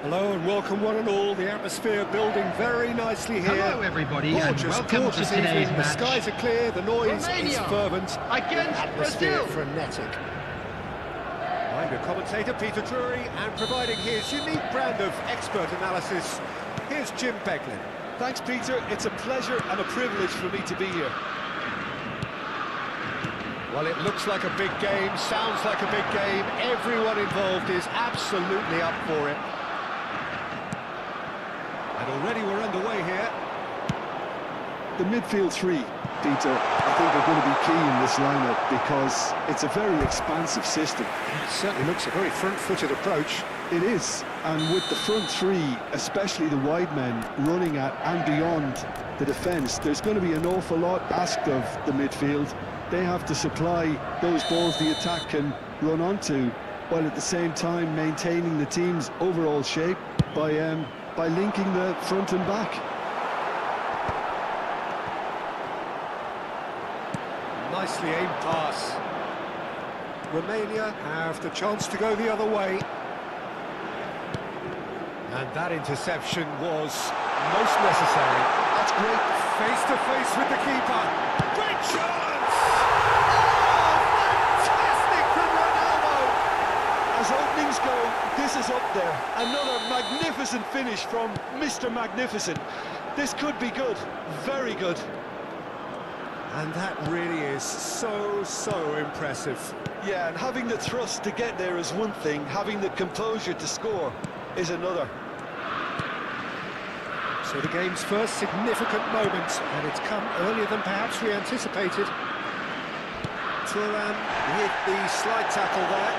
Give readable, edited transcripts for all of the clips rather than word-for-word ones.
Hello and welcome one and all. The atmosphere building very nicely here. Hello everybody and welcome to today's evening. match. The skies are clear, the noise is fervent, against atmosphere Brazil. frenetic. I'm your commentator Peter Drury, and providing his unique brand of expert analysis, here's Jim Beglin. Thanks Peter, it's a pleasure and a privilege for me to be here. Well, it looks like a big game, sounds like a big game. Everyone involved is absolutely up for it. And already we're underway here. The midfield three, Peter, I think are going to be key in this lineup because it's a very expansive system. It certainly looks a very front-footed approach. It is, and with the front three, especially the wide men, running at and beyond the defence, there's going to be an awful lot asked of the midfield. They have to supply those balls the attack can run onto, while at the same time maintaining the team's overall shape by linking the front and back. Nicely aimed pass. Romania have the chance to go the other way. And that interception was most necessary. That's great. Face to face with the keeper. Great chance! Oh, fantastic from Ronaldo! As openings go, this is up there. Another magnificent finish from Mr. Magnificent. This could be good, very good. And that really is so impressive. Yeah, and having the thrust to get there is one thing, having the composure to score is another. So the game's first significant moment, and it's come earlier than perhaps we anticipated. Thuram with the slide tackle there.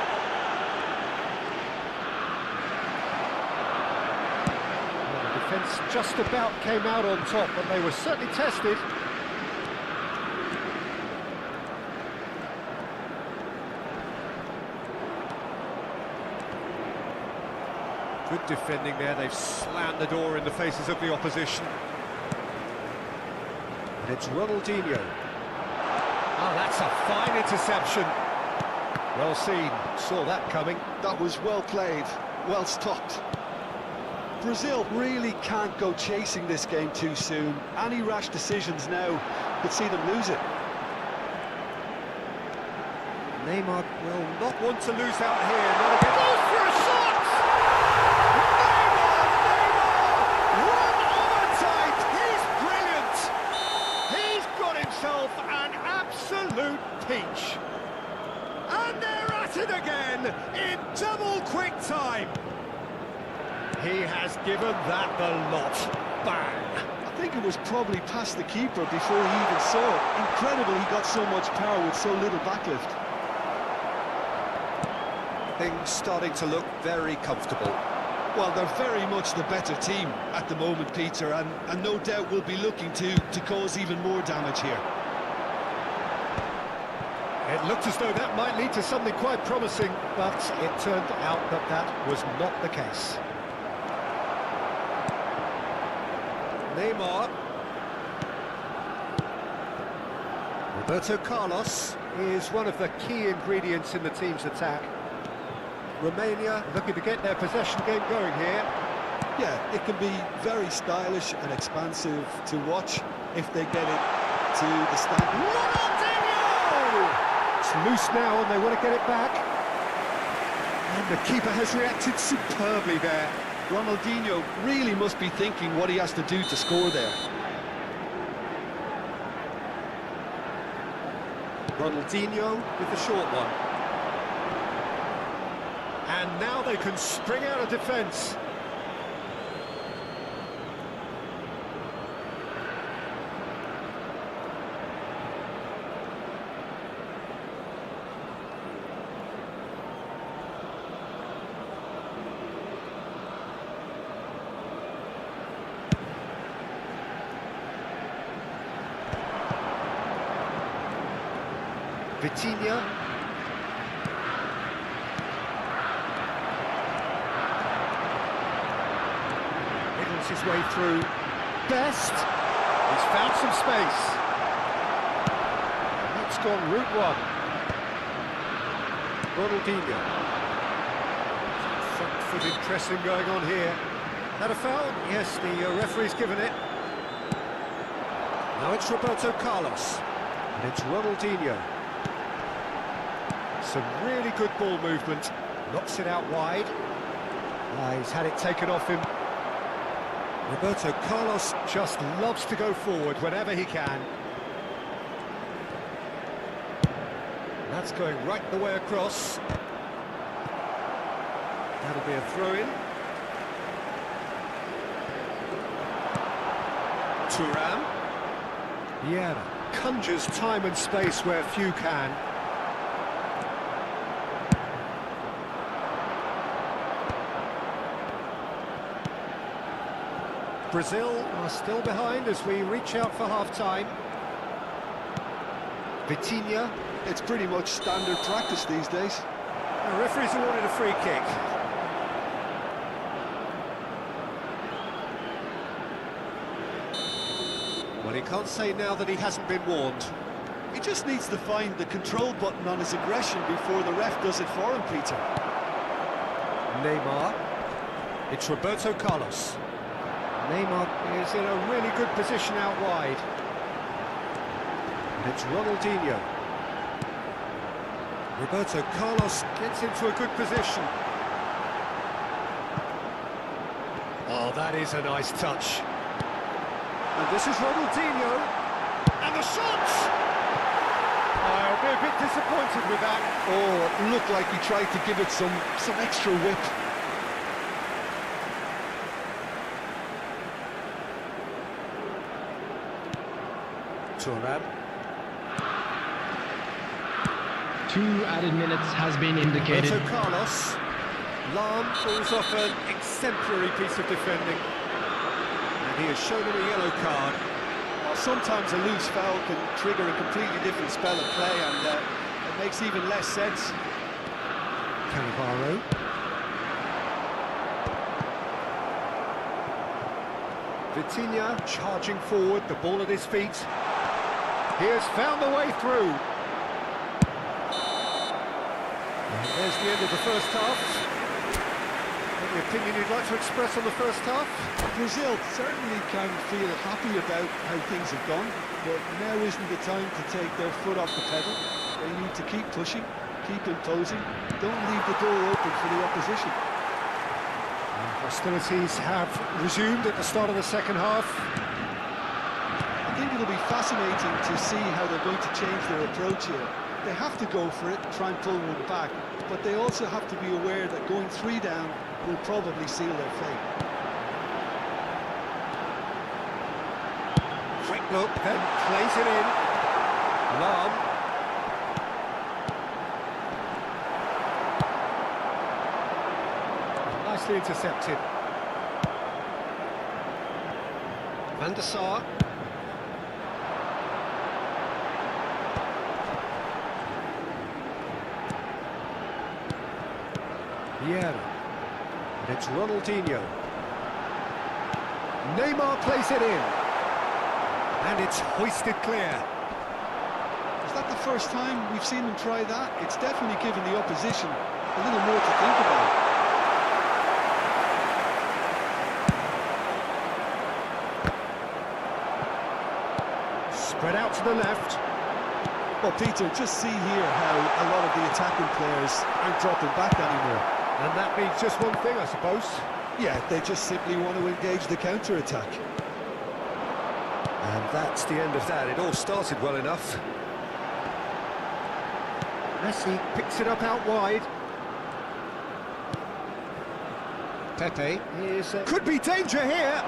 Well, the defence just about came out on top, but they were certainly tested. Good defending there, they've slammed the door in the faces of the opposition. And it's Ronaldinho. Oh, that's a fine interception. Well seen, saw that coming. That was well played, well stopped. Brazil really can't go chasing this game too soon. Any rash decisions now could see them lose it. Neymar will not want to lose out here. Not again. Goes for a shot! Neymar! One other type! He's brilliant! He's got himself an absolute peach. And they're at it again in double quick time. He has given that the lot. Bang! I think it was probably past the keeper before he even saw it. Incredible he got so much power with so little backlift. Things starting to look very comfortable. Well, they're very much the better team at the moment, Peter, and no doubt will be looking to cause even more damage here. It looked as though that might lead to something quite promising, but it turned out that that was not the case. Neymar. Roberto Carlos is one of the key ingredients in the team's attack. Romania looking to get their possession game going here. Yeah, it can be very stylish and expansive to watch if they get it to the stand. Ronaldinho! It's loose now and they want to get it back. And the keeper has reacted superbly there. Ronaldinho really must be thinking what he has to do to score there. Ronaldinho with the short one. And now they can spring out of defence. Vitinha. Niggles his way through. Best. He's found some space. And that's gone route one. Ronaldinho. Front-footed pressing going on here. That a foul? Yes, the referee's given it. Now it's Roberto Carlos. And it's Ronaldinho. Some really good ball movement. Knocks it out wide. He's had it taken off him. Roberto Carlos just loves to go forward whenever he can. That's going right the way across. That'll be a throw-in. Thuram. Vieira conjures time and space where few can. Brazil are still behind as we reach out for half-time. Vitinha. It's pretty much standard practice these days. The referee's awarded a free kick. Well, he can't say now that he hasn't been warned. He just needs to find the control button on his aggression before the ref does it for him, Peter. Neymar. It's Roberto Carlos. Neymar is in a really good position out wide. And it's Ronaldinho. Roberto Carlos gets into a good position. Oh, that is a nice touch. And this is Ronaldinho. And the shot! I'll be a bit disappointed with that. Oh, it looked like he tried to give it some extra whip. Thuram. 2 added minutes has been indicated. Roberto Carlos. Lahm pulls off an exemplary piece of defending. And he has shown him a yellow card. Well, sometimes a loose foul can trigger a completely different spell of play, and it makes even less sense. Cannavaro. Vitinha charging forward, the ball at his feet. He has found the way through. There's the end of the first half. Any opinion you'd like to express on the first half? Brazil certainly can feel happy about how things have gone, but now isn't the time to take their foot off the pedal. They need to keep pushing, keep imposing, don't leave the door open for the opposition. Hostilities have resumed at the start of the second half. I think it'll be fascinating to see how they're going to change their approach here. They have to go for it, try and pull one back, but they also have to be aware that going 3 down will probably seal their fate. Quick look and plays it in. Lam. Nicely intercepted. Van der Sar. Vieira. And it's Ronaldinho. Neymar plays it in. And it's hoisted clear. Is that the first time we've seen them try that? It's definitely given the opposition a little more to think about. Spread out to the left. Well, Peter, just see here how a lot of the attacking players aren't dropping back anymore. And that means just one thing, I suppose. Yeah, they just simply want to engage the counter-attack. And that's the end of that. It all started well enough. Messi picks it up out wide. Pepe is... could be danger here!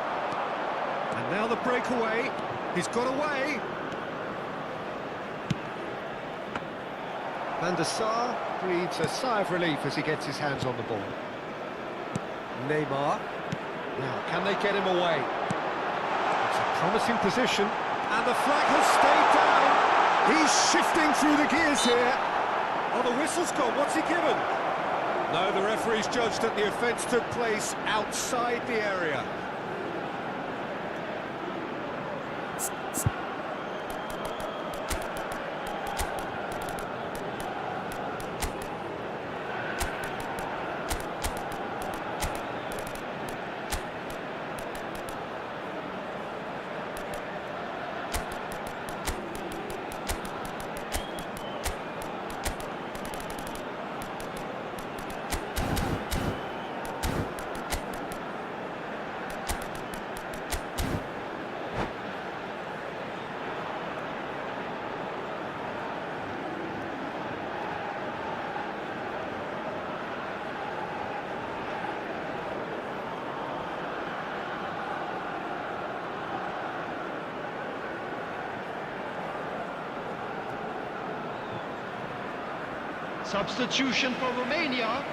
And now the breakaway. He's got away. Van der Sar breathes a sigh of relief as he gets his hands on the ball. Neymar. Now, can they get him away? It's a promising position, and the flag has stayed down. He's shifting through the gears here. Oh, the whistle's gone. What's he given? No, the referee's judged that the offence took place outside the area. Substitution for Romania.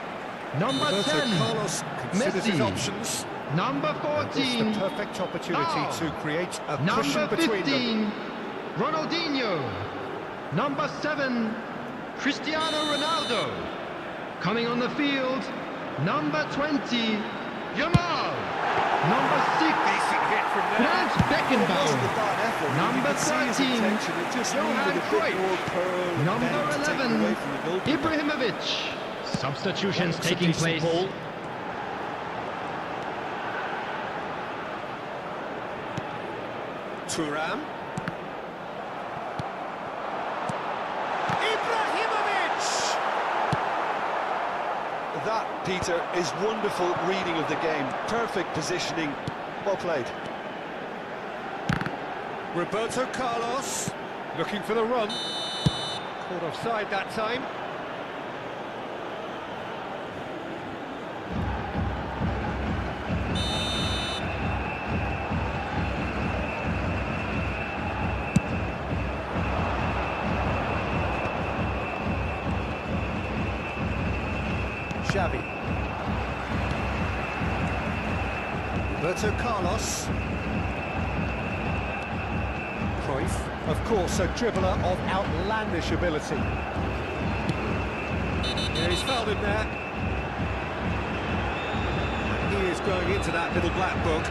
Number Roberto 10, Carlos considers his Messi. options. Number This is 14, the perfect opportunity Now. to create a number cushion between 15, them. Ronaldinho. Number 7, Cristiano Ronaldo. Coming on the field, number 20, Yamal. Number 6, Decent hit from there. Franz It wasn't a Beckenbauer. bad effort. Number You could see his 13, intention. It just Johan needed a bit Cruyff. more curl and Number bend to take it 11, away from the goalkeeper. Ibrahimovic. Substitutions That's a taking decent place. ball. Thuram. Ibrahimovic! That, Peter, is wonderful reading of the game. Perfect positioning. Well played. Roberto Carlos looking for the run. Caught offside that time. Xavi. Roberto Carlos. Cruyff, of course, a dribbler of outlandish ability. Yeah, he's fouled him there. He is going into that little black book.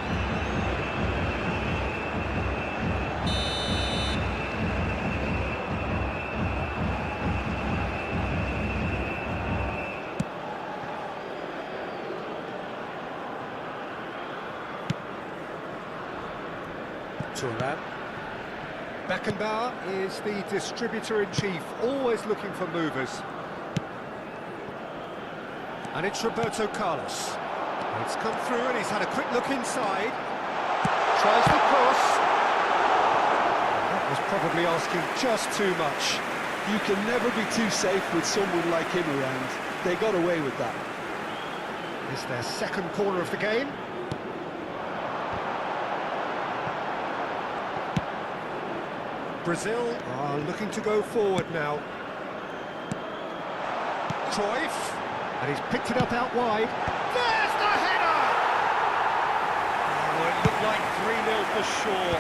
Thuram. Beckenbauer is the distributor-in-chief, always looking for movers. And it's Roberto Carlos. It's come through and he's had a quick look inside. Tries the cross. That was probably asking just too much. You can never be too safe with someone like him around. They got away with that. It's their second corner of the game. Brazil are looking to go forward now. Cruyff, and he's picked it up out wide. There's the header! Oh, it looked like 3-0 for sure.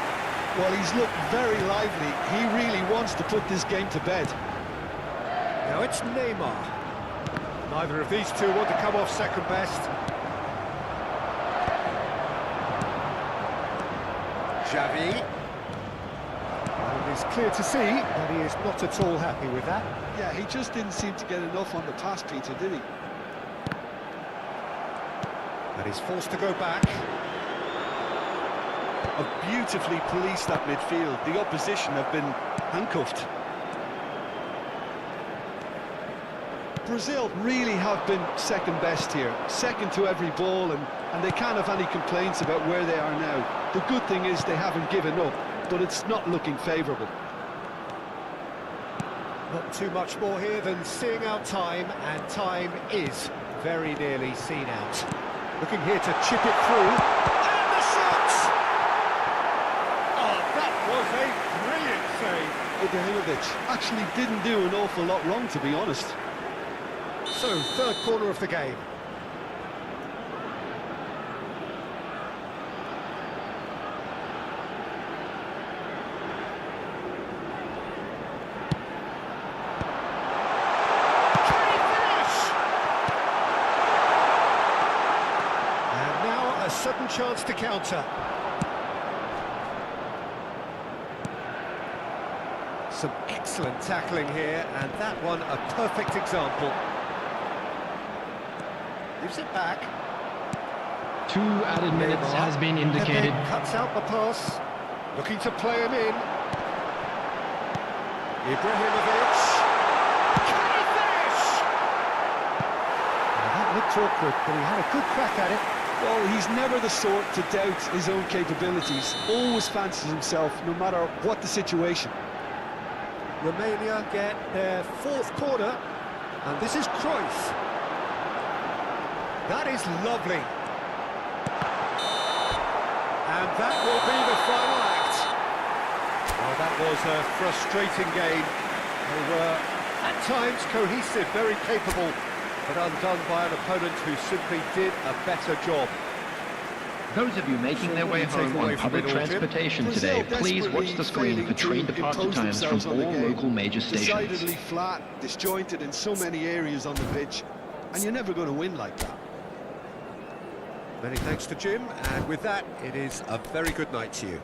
Well, he's looked very lively. He really wants to put this game to bed. Now it's Neymar. Neither of these two want to come off second best. Xavi. And it's clear to see that he is not at all happy with that. Yeah, he just didn't seem to get enough on the pass, Peter, did he? And he's forced to go back. Have beautifully policed that midfield. The opposition have been handcuffed. Brazil really have been second best here, second to every ball, and they can't have any complaints about where they are now. The good thing is they haven't given up, but it's not looking favourable. Not too much more here than seeing out time, and time is very nearly seen out. Looking here to chip it through, and the shot! Oh, that was a brilliant save. Ibrahimovic actually didn't do an awful lot wrong, to be honest. So, third corner of the game. Can he finish? And now a sudden chance to counter. Some excellent tackling here, and that one a perfect example. Gives it back. 2 added minutes has been indicated. Pepe cuts out the pass, looking to play him in. Ibrahimovic. Can he finish? Well, that looked awkward, but he had a good crack at it. Well, he's never the sort to doubt his own capabilities. Always fancies himself, no matter what the situation. Romania get their fourth corner, and this is Cruyff. That is lovely. And that will be the final act. Oh, that was a frustrating game. They were, at times, cohesive, very capable, but undone by an opponent who simply did a better job. Those of you making their way home on public transportation today, please watch the screen for train departure times from all local major stations. Decidedly flat, disjointed in so many areas on the pitch, and you're never going to win like that. Many thanks to Jim, and with that, it is a very good night to you.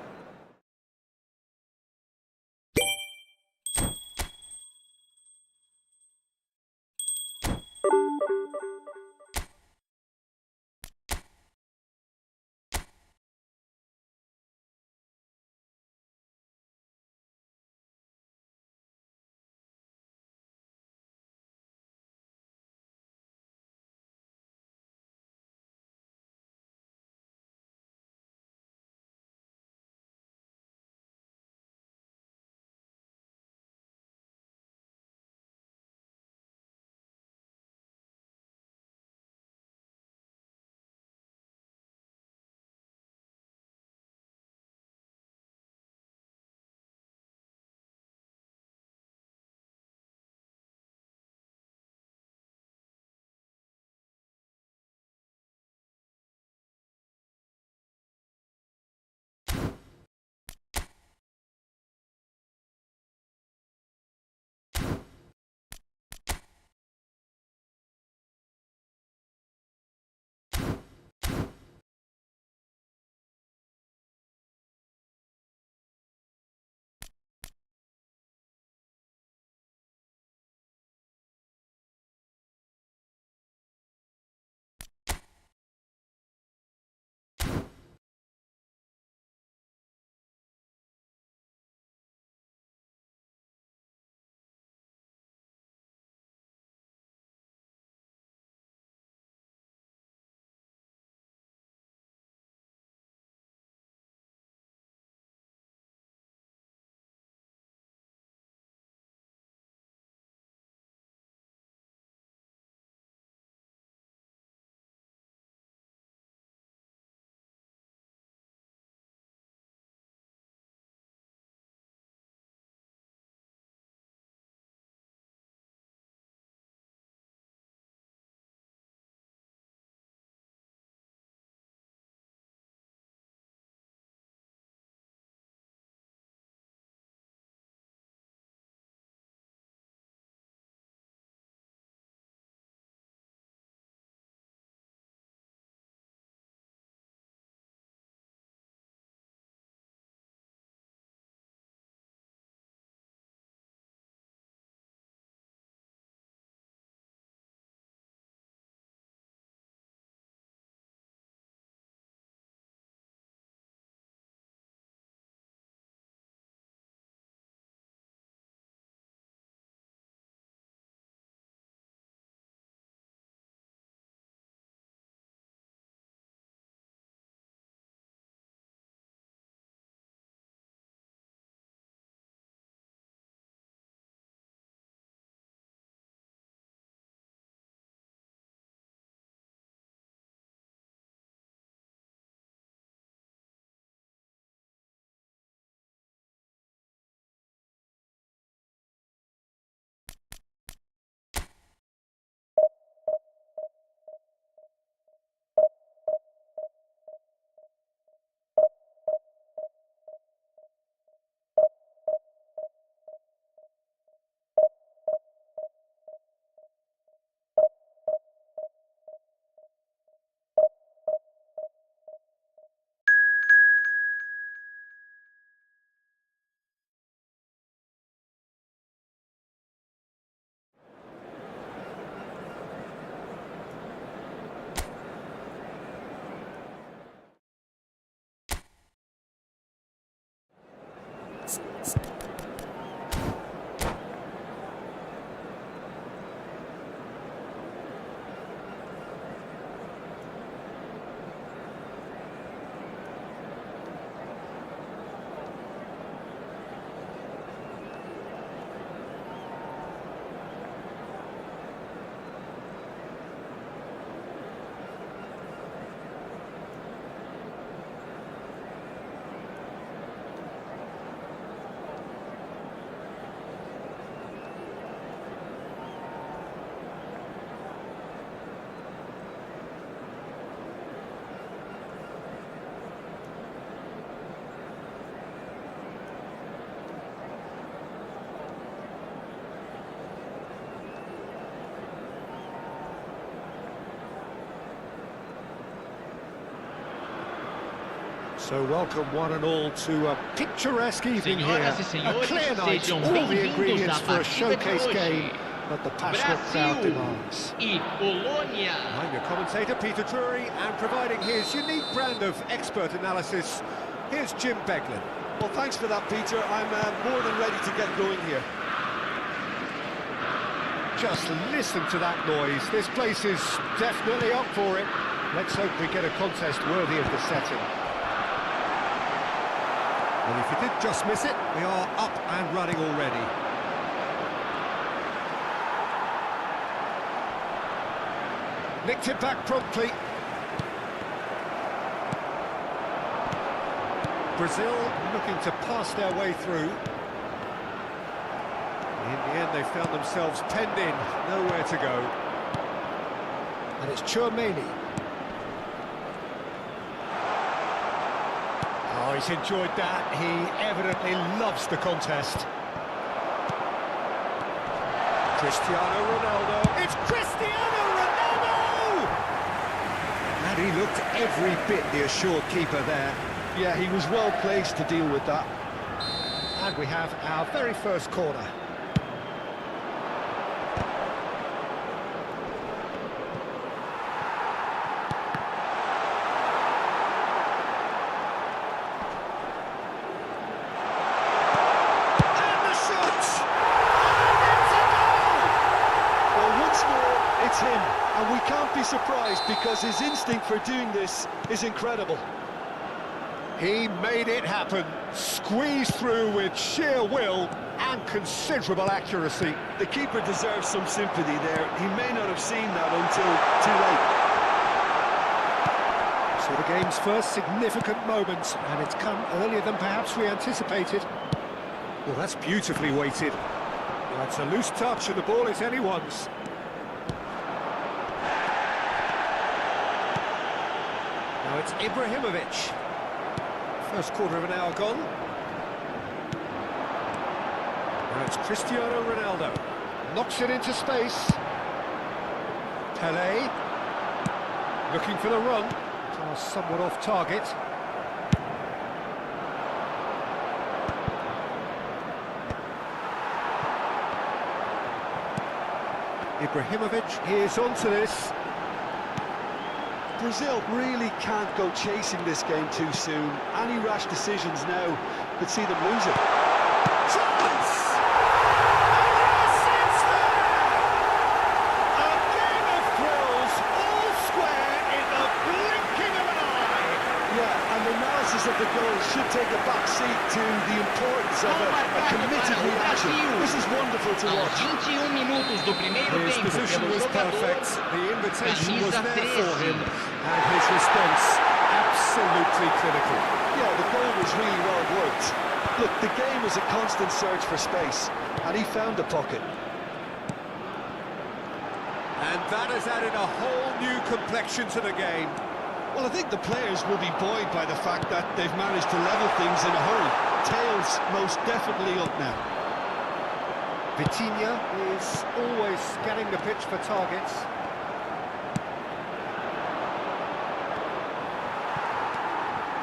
So welcome one and all to a picturesque evening here. Senhoras e A senhores, clear night, sejam all the bem-vindos ingredients à for a partida showcase de hoje. game that the passionate crowd Brasil demands. e Polônia. I'm your commentator, Peter Drury, and providing his unique brand of expert analysis, here's Jim Beglin. Well, thanks for that, Peter. I'm more than ready to get going here. Just listen to that noise. This place is definitely up for it. Let's hope we get a contest worthy of the setting. Well, if you did just miss it, we are up and running already. Nicked it back promptly. Brazil looking to pass their way through. In the end, they found themselves penned in, nowhere to go. And it's Tchouaméni. Oh, he's enjoyed that. He evidently loves the contest. Cristiano Ronaldo. It's Cristiano Ronaldo! And he looked every bit the assured keeper there. Yeah, he was well placed to deal with that. And we have our very first corner. And the shot! And it's a goal! Well, once more, it's him. And we can't be surprised because his instinct for doing this is incredible. He made it happen, squeezed through with sheer will and considerable accuracy. The keeper deserves some sympathy there. He may not have seen that until too late. So the game's first significant moment, and it's come earlier than perhaps we anticipated. Well, that's beautifully weighted. That's a loose touch and the ball is anyone's. Now it's Ibrahimovic. First quarter of an hour gone. Now it's Cristiano Ronaldo. Knocks it into space. Pelé. Looking for the run. Somewhat off target. Ibrahimovic is onto this. Brazil really can't go chasing this game too soon. Any rash decisions now could see them lose it. Chance! And yes, it's there! A game of thrills, all square in the blinking of an eye. Yeah, and the analysis of the goal should take a back seat to the importance of a committed reaction. This is wonderful to Aos watch. 21 minutos do primeiro His tempo, position pelo was jogador perfect, the invitation was camisa there for 13. him, and his response absolutely clinical. Yeah, the goal was really well worked. Look, the game was a constant search for space, and he found the pocket. And that has added a whole new complexion to the game. Well, I think the players will be buoyed by the fact that they've managed to level things in a hurry. Tails most definitely up now. Vitinha is always scanning the pitch for targets.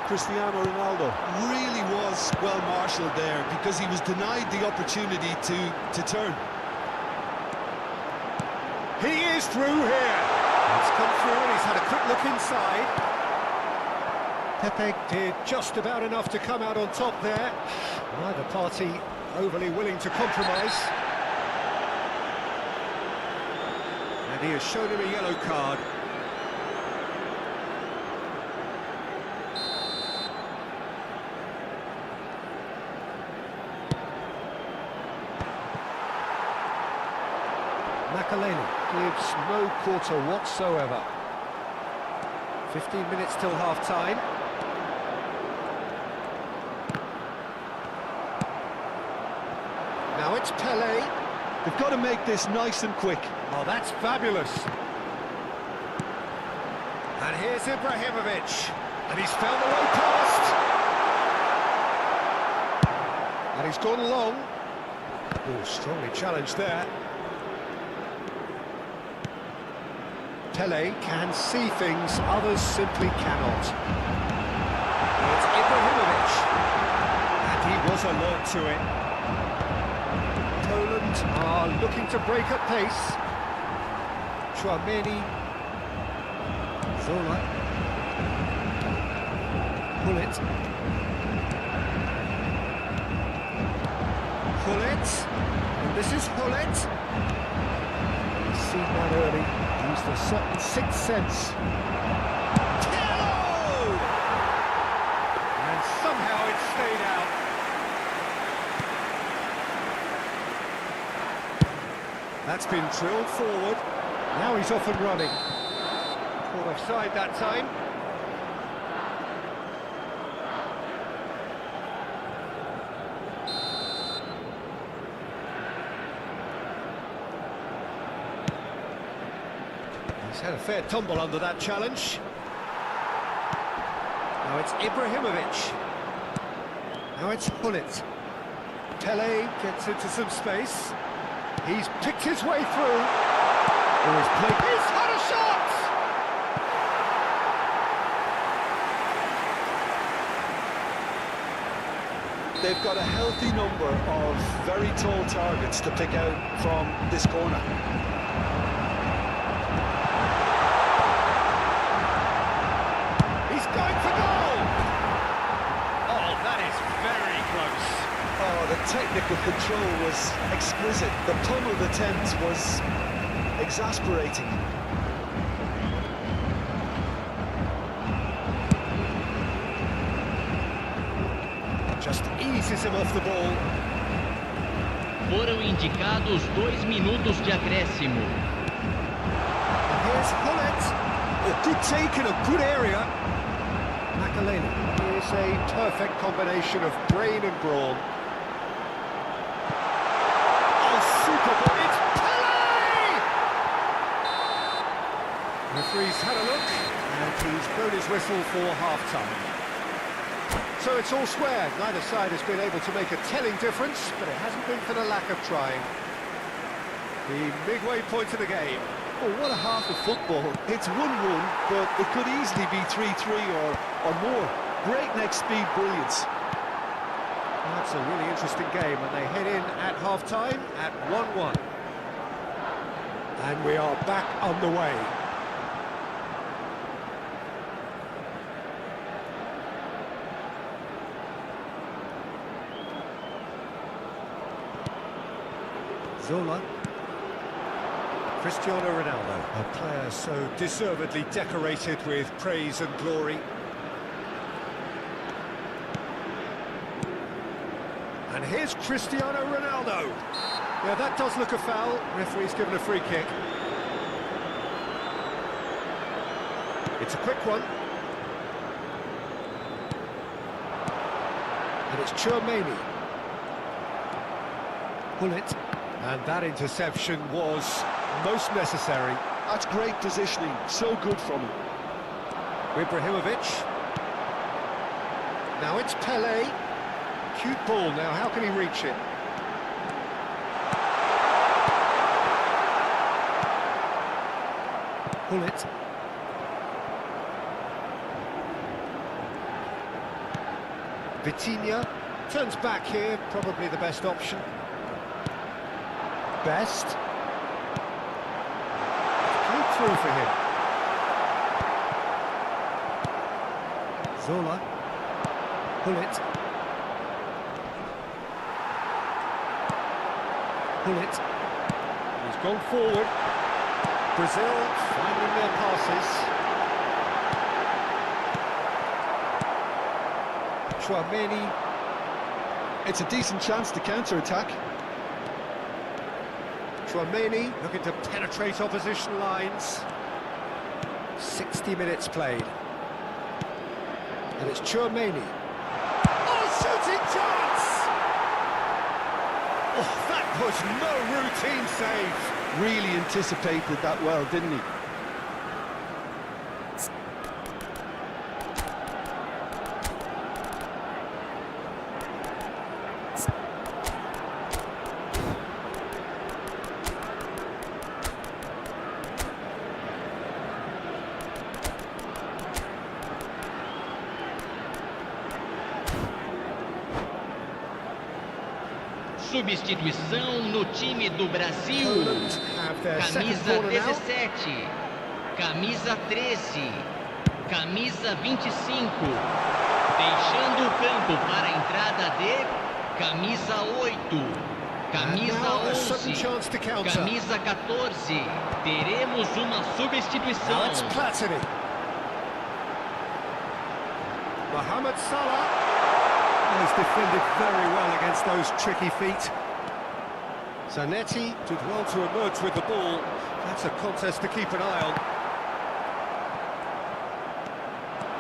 Cristiano Ronaldo really was well marshalled there because he was denied the opportunity to turn. He is through here. He's come through and he's had a quick look inside. Pepe did just about enough to come out on top there. Neither party overly willing to compromise. And he has shown him a yellow card. Makaleli gives no quarter whatsoever. 15 minutes till half-time. Now it's Pelé. They've got to make this nice and quick. Oh, that's fabulous. And here's Ibrahimovic. And he's found the way past. And he's gone long. Oh, strongly challenged there. Pelé can see things others simply cannot. It's was alert to it. Poland are looking to break at pace. Tchouaméni. Zola. Gullit. Gullit. And this is Gullit. He's seen that early. Used a certain sixth sense. Tello! And somehow it stayed out. That's been drilled forward. Now he's off and running. Caught offside that time. He's had a fair tumble under that challenge. Now it's Ibrahimovic. Now it's Gullit. Pele gets into some space. He's picked his way through. He's had a shot! They've got a healthy number of very tall targets to pick out from this corner. He's going for goal! Oh, that is very close. Oh, the technical control was exquisite. The pummeled attempt was exasperating. Just eases him off the ball. Foram indicados 2 minutos de acréscimo. And here's Gullit. A good take in a good area. Makaleli. Here's a perfect combination of brain and brawn. Oh, super ball. It's Pele! Referee's had a look, and he's blown his whistle for half-time. So it's all square. Neither side has been able to make a telling difference, but it hasn't been for the lack of trying. The midway point of the game. Oh, what a half of football. It's 1-1, but it could easily be 3-3 or more. Breakneck speed brilliance. That's a really interesting game, and they head in at half-time at 1-1. And we are back on the way. Zola. Cristiano Ronaldo, a player so deservedly decorated with praise and glory. And here's Cristiano Ronaldo. Yeah, that does look a foul. Referee's given a free kick. It's a quick one. And it's Tchouaméni. Gullit. And that interception was most necessary. That's great positioning, so good from him. Ibrahimovic. Now it's Pele. Cute ball now, how can he reach it? Gullit. Vitinha turns back here, probably the best option. Best. Good through for him. Zola. Gullit. Gullit. He's gone forward. Brazil finding their passes. Tchouaméni. It's a decent chance to counter-attack. Tchouaméni looking to penetrate opposition lines. 60 minutes played. And it's Tchouaméni. Oh, shooting chance! Oh, that was no routine save. Really anticipated that well, didn't he? Substituição no time do Brasil. Poland have their second Camisa corner now. 17, camisa 13, camisa 25. Deixando o campo para a entrada de camisa 8, camisa now a sudden 11, chance to counter. camisa 14. Teremos uma Now substituição. it's Platini. Mohamed Salah. Oh, he's defended very well against those tricky feet. Zanetti did well to emerge with the ball. That's a contest to keep an eye on.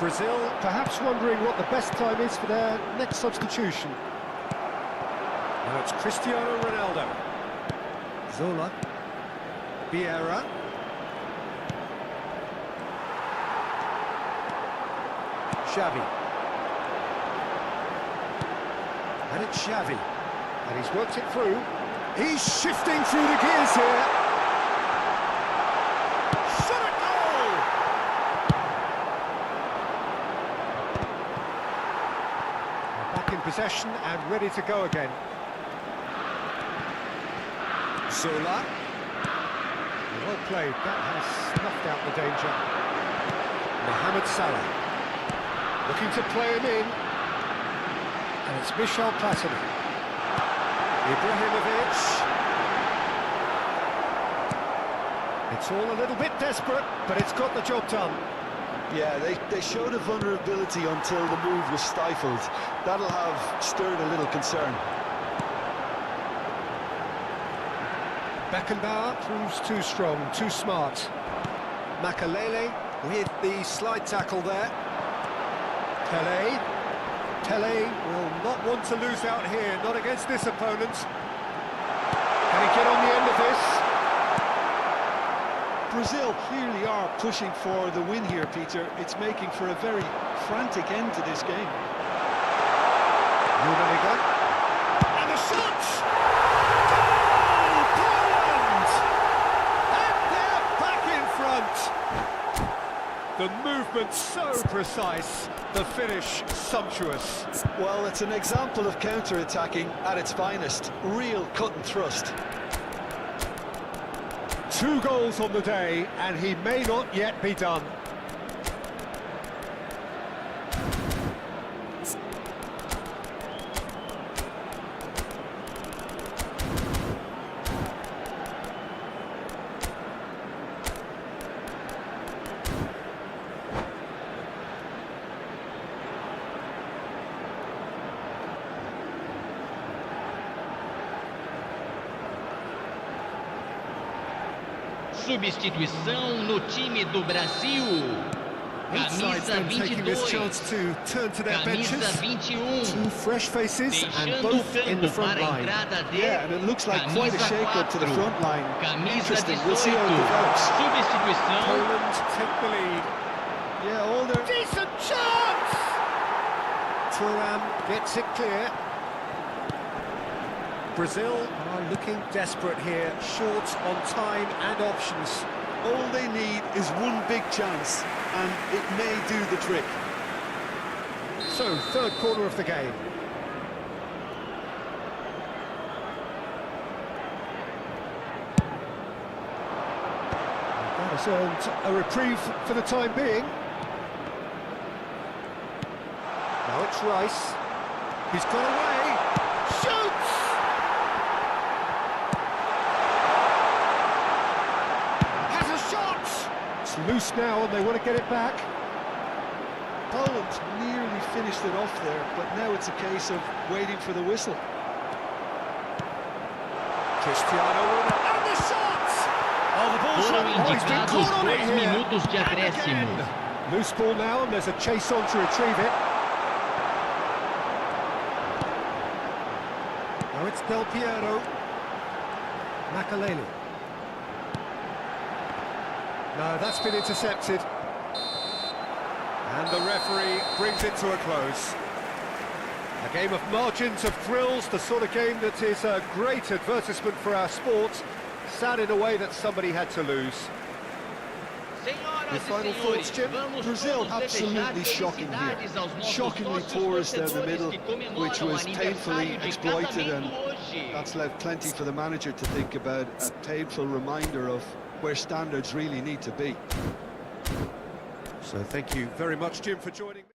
Brazil perhaps wondering what the best time is for their next substitution. Now it's Cristiano Ronaldo. Zola. Vieira. Xavi. And it's Xavi. And he's worked it through. He's shifting through the gears here. Shot at goal! Back in possession and ready to go again. Zola. Well played. That has snuffed out the danger. Mohamed Salah. Looking to play him in. And it's Michel Platini. Ibrahimovic. It's all a little bit desperate, but it's got the job done. Yeah, they showed a vulnerability until the move was stifled. That'll have stirred a little concern. Beckenbauer proves too strong, too smart. Makalele with the slide tackle there. Pele. Pele will not want to lose out here, not against this opponent. Can he get on the end of this? Brazil clearly are pushing for the win here, Peter. It's making for a very frantic end to this game. Rummenigge. And the shot! Goal! Poland! And they're back in front! The movement so precise, the finish sumptuous. Well, it's an example of counter-attacking at its finest. Real cut and thrust. 2 goals on the day, and he may not yet be done. Substituição no time do Brasil. Camisa 22, camisa 21. 2 fresh faces and Deixando o both in the campo front para a line. entrada de Yeah, and it looks like quite a camisa shake-up to the 4, front line. camisa Interesting, 18. we'll see how it develops. Substituição. Poland take the lead. Yeah, all their... Decent chance! Thuram gets it clear. Brazil are looking desperate here, short on time and options. All they need is one big chance, and it may do the trick. So, third quarter of the game. That has earned a reprieve for the time being. Now it's Rice. He's got away. Shoots! Has a shot! It's loose now and they want to get it back. Poland nearly finished it off there, but now it's a case of waiting for the whistle. Cristiano Ronaldo. And the shot! Oh, the ball's Foram on. Oh, he's been indicados caught on it 2 here. minutos de And acréscimo. again. Loose ball now, and there's a chase on to retrieve it. Now it's Del Piero. Makalele. No, that's been intercepted. And the referee brings it to a close. A game of margins, of thrills, the sort of game that is a great advertisement for our sport. Sad in a way that somebody had to lose. Your final thoughts, Jim? Brazil absolutely shocking here. Shockingly porous down the middle, which was painfully exploited, and hoje. That's left plenty for the manager to think about, a painful reminder of where standards really need to be. So thank you very much, Jim, for joining me.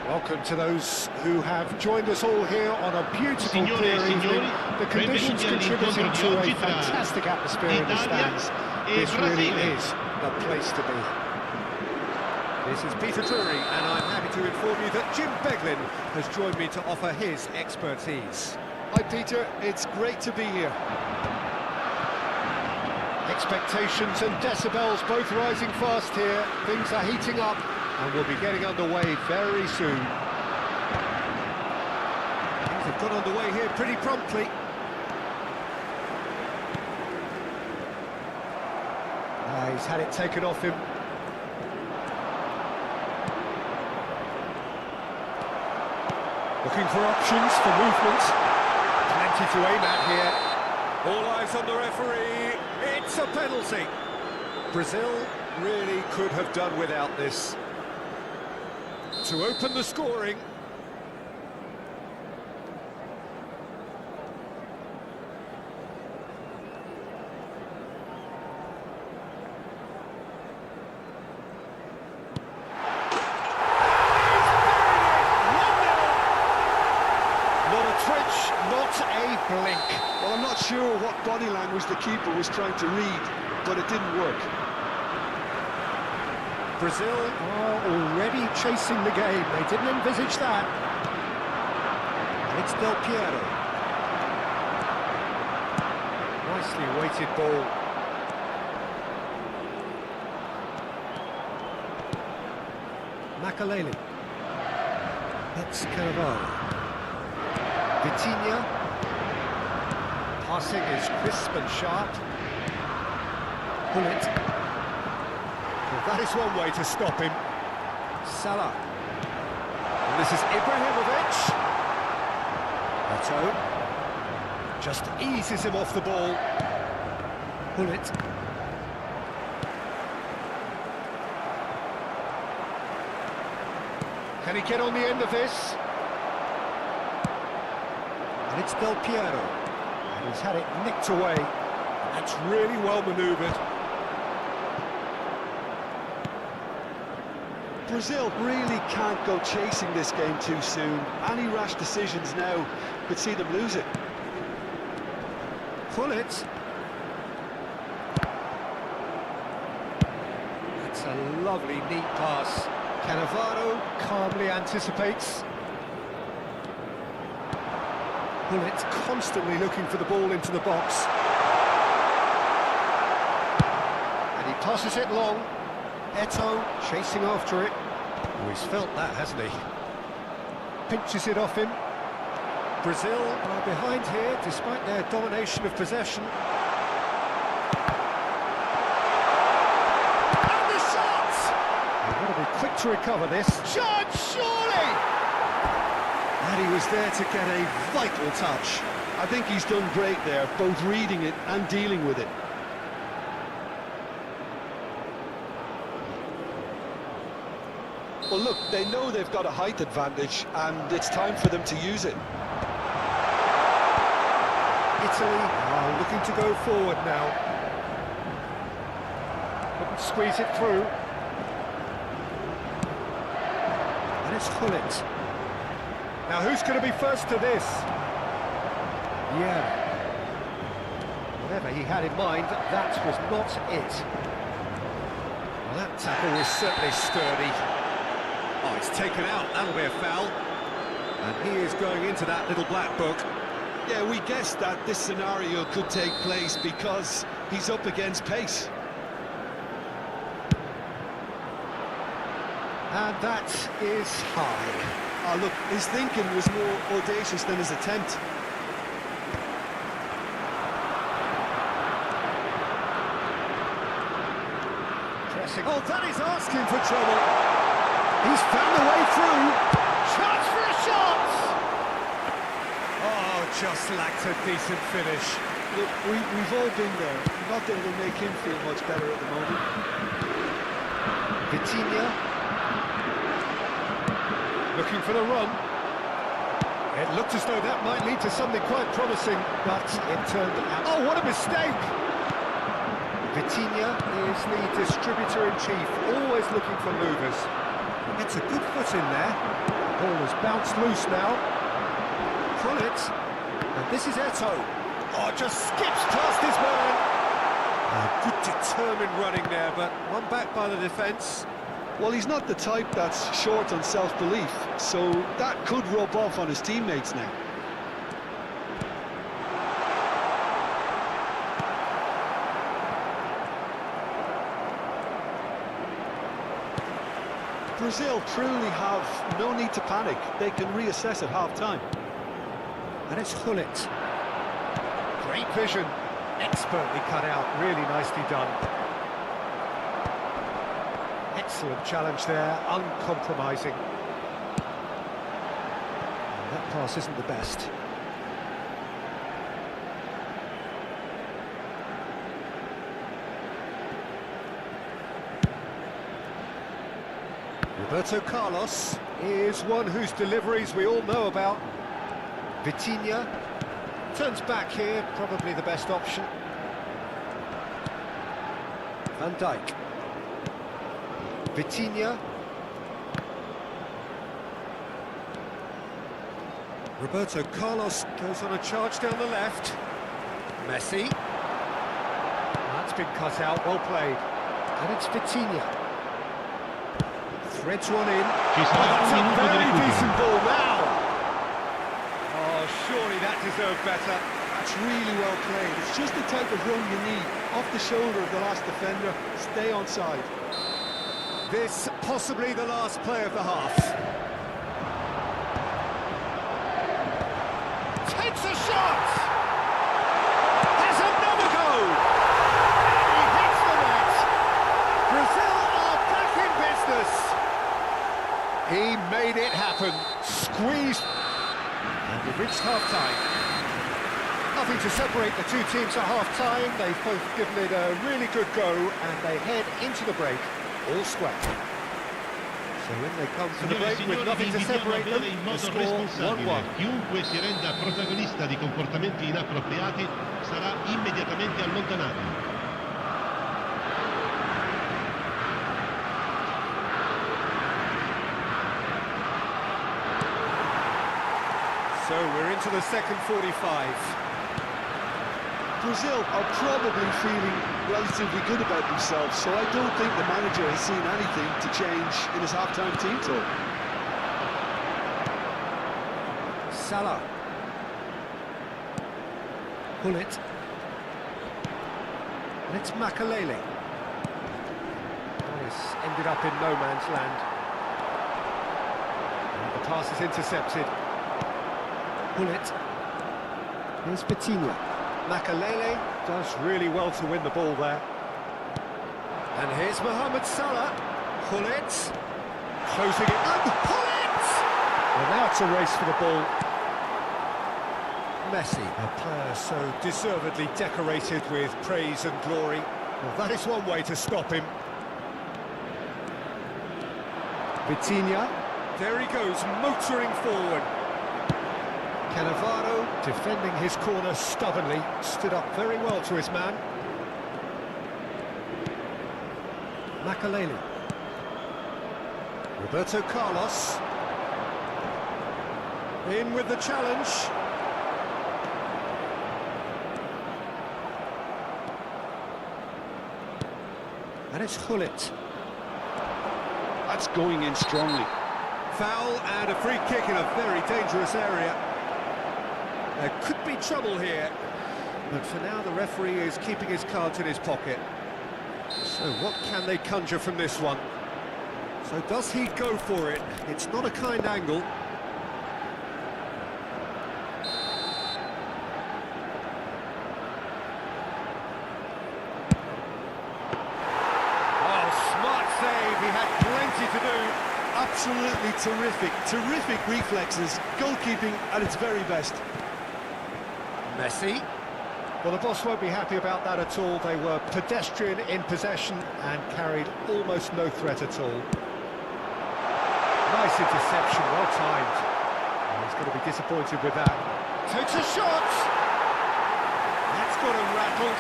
Welcome to those who have joined us all here on a beautiful clear evening. The conditions contributing to a fantastic atmosphere in the stands. This really is the place to be. This is Peter Drury, and I'm happy to inform you that Jim Beglin has joined me to offer his expertise. Hi Peter, it's great to be here. Expectations and decibels both rising fast here. Things are heating up and we'll be getting underway very soon. Things have got underway here pretty promptly. He's had it taken off him. Looking for options for movement. Plenty to aim at here. All eyes on the referee. It's a penalty. Brazil really could have done without this. To open the scoring. Blink. Well, I'm not sure what body language the keeper was trying to read, but it didn't work. Brazil are already chasing the game. They didn't envisage that. And it's Del Piero. Nicely weighted ball. Makaleli. That's Cannavaro. Vitinha. Passing is crisp and sharp. Gullit. Well, that is one way to stop him. Salah. And this is Ibrahimovic. Eto'o. Just eases him off the ball. Gullit. Can he get on the end of this? And it's Del Piero. He's had it nicked away. That's really well manoeuvred. Brazil really can't go chasing this game too soon. Any rash decisions now could see them lose it. Gullit. That's a lovely, neat pass. Cannavaro calmly anticipates. Gullit constantly looking for the ball into the box. And he passes it long. Eto'o chasing after it. Oh, he's felt that, hasn't he? Pinches it off him. Brazil are behind here, despite their domination of possession. And the shot! They've got to be quick to recover this. Shot, surely! And he was there to get a vital touch. I think he's done great there, both reading it and dealing with it. Well, look, they know they've got a height advantage, and it's time for them to use it. Italy are looking to go forward now. Couldn't squeeze it through. And it's Gullit. Now who's going to be first to this? Yeah. Whatever he had in mind, that was not it. Well, that tackle was certainly sturdy. Oh, it's taken out, that'll be a foul. And he is going into that little black book. Yeah, we guessed that this scenario could take place because he's up against pace. And that is high. Oh, look, his thinking was more audacious than his attempt. Pressing. Oh, that is asking for trouble. He's found a way through. Chance for a shot! Oh, just lacked a decent finish. Look, we've all been there. Not that it'll make him feel much better at the moment. Vitinha. Looking for the run. It looked as though that might lead to something quite promising, but it turned out... Oh, what a mistake! Vitinha is the distributor-in-chief, always looking for movers. Gets a good foot in there. Ball has bounced loose now. Gullit. And this is Eto'o. Oh, just skips past his man. Good determined running there, but one back by the defence. Well, he's not the type that's short on self-belief, so that could rub off on his teammates now. Brazil truly have no need to panic. They can reassess at half-time. And it's Gullit. Great vision. Expertly cut out. Really nicely done. Excellent challenge there. Uncompromising. And that pass isn't the best. Roberto Carlos is one whose deliveries we all know about. Vitinha turns back here, probably the best option. Van Dijk. Vitinha. Roberto Carlos goes on a charge down the left. Messi. That's been cut out, well played. And it's Vitinha. Threads one in. That's a very decent ball now. Oh, surely that deserved better. That's really well played. It's just the type of run you need. Off the shoulder of the last defender, stay onside. This possibly the last play of the half. Takes a shot! Has another go! And he hits the net! Brazil are back in business! He made it happen. Squeezed. And we've reached half-time. Nothing to separate the two teams at half-time. They've both given it a really good go, and they head into the break all square. So when they come to the break with nothing to separate them, the score 1-1. Chiunque si renda protagonista di comportamenti inappropriati sarà immediatamente allontanato. So we're into the second 45. Brazil are probably feeling relatively good about themselves, so I don't think the manager has seen anything to change in his half-time team talk. Salah. Gullit. And it's Makalele. This ended up in no man's land. And the pass is intercepted. Gullit. Here's Vitinha. Makalele does really well to win the ball there. And here's Mohamed Salah. Gullit. Closing it up. Gullit! Well, now it's a race for the ball. Messi, a player so deservedly decorated with praise and glory. Well, that is one way to stop him. Vitinha. There he goes, motoring forward. Cannavaro, defending his corner stubbornly, stood up very well to his man. Makalele. Roberto Carlos. In with the challenge. And it's Gullit. That's going in strongly. Foul and a free kick in a very dangerous area. There could be trouble here, but for now the referee is keeping his cards in his pocket. So what can they conjure from this one? So does he go for it? It's not a kind angle. Oh, smart save, he had plenty to do. Absolutely terrific, terrific reflexes, goalkeeping at its very best. Messi. Well, the boss won't be happy about that at all. They were pedestrian in possession and carried almost no threat at all. Nice interception, well timed. He's going to be disappointed with that. Takes a shot! That's got him rattled.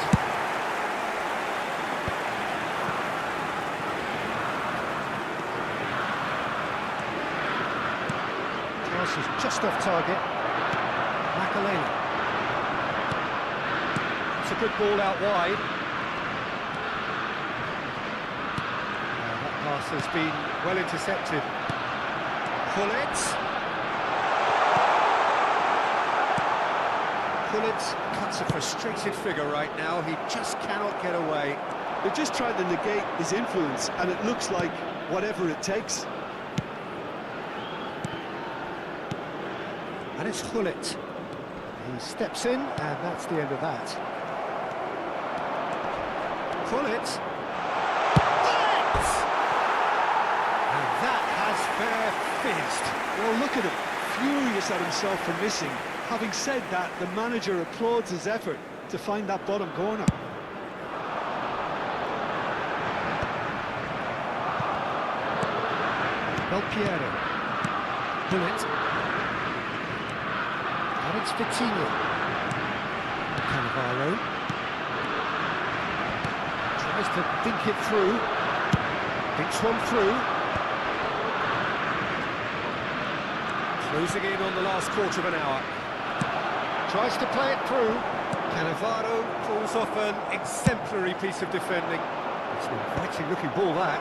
Pass is just off target. Makalele. It's a good ball out wide. That pass has been well intercepted. Gullit. Gullit cuts a frustrated figure right now. He just cannot get away. They're just trying to negate his influence, and it looks like whatever it takes. And it's Gullit. He steps in, and that's the end of that. Gullit. And that has fair fizzed. Well, look at him, furious at himself for missing. Having said that, the manager applauds his effort to find that bottom corner. Del Piero. Gullit. And it's Vitinho. Cannavaro. Tries to think it through. Thinks one through. Closing in on the last quarter of an hour. Tries to play it through. Cannavaro pulls off an exemplary piece of defending. It's an inviting looking ball, that.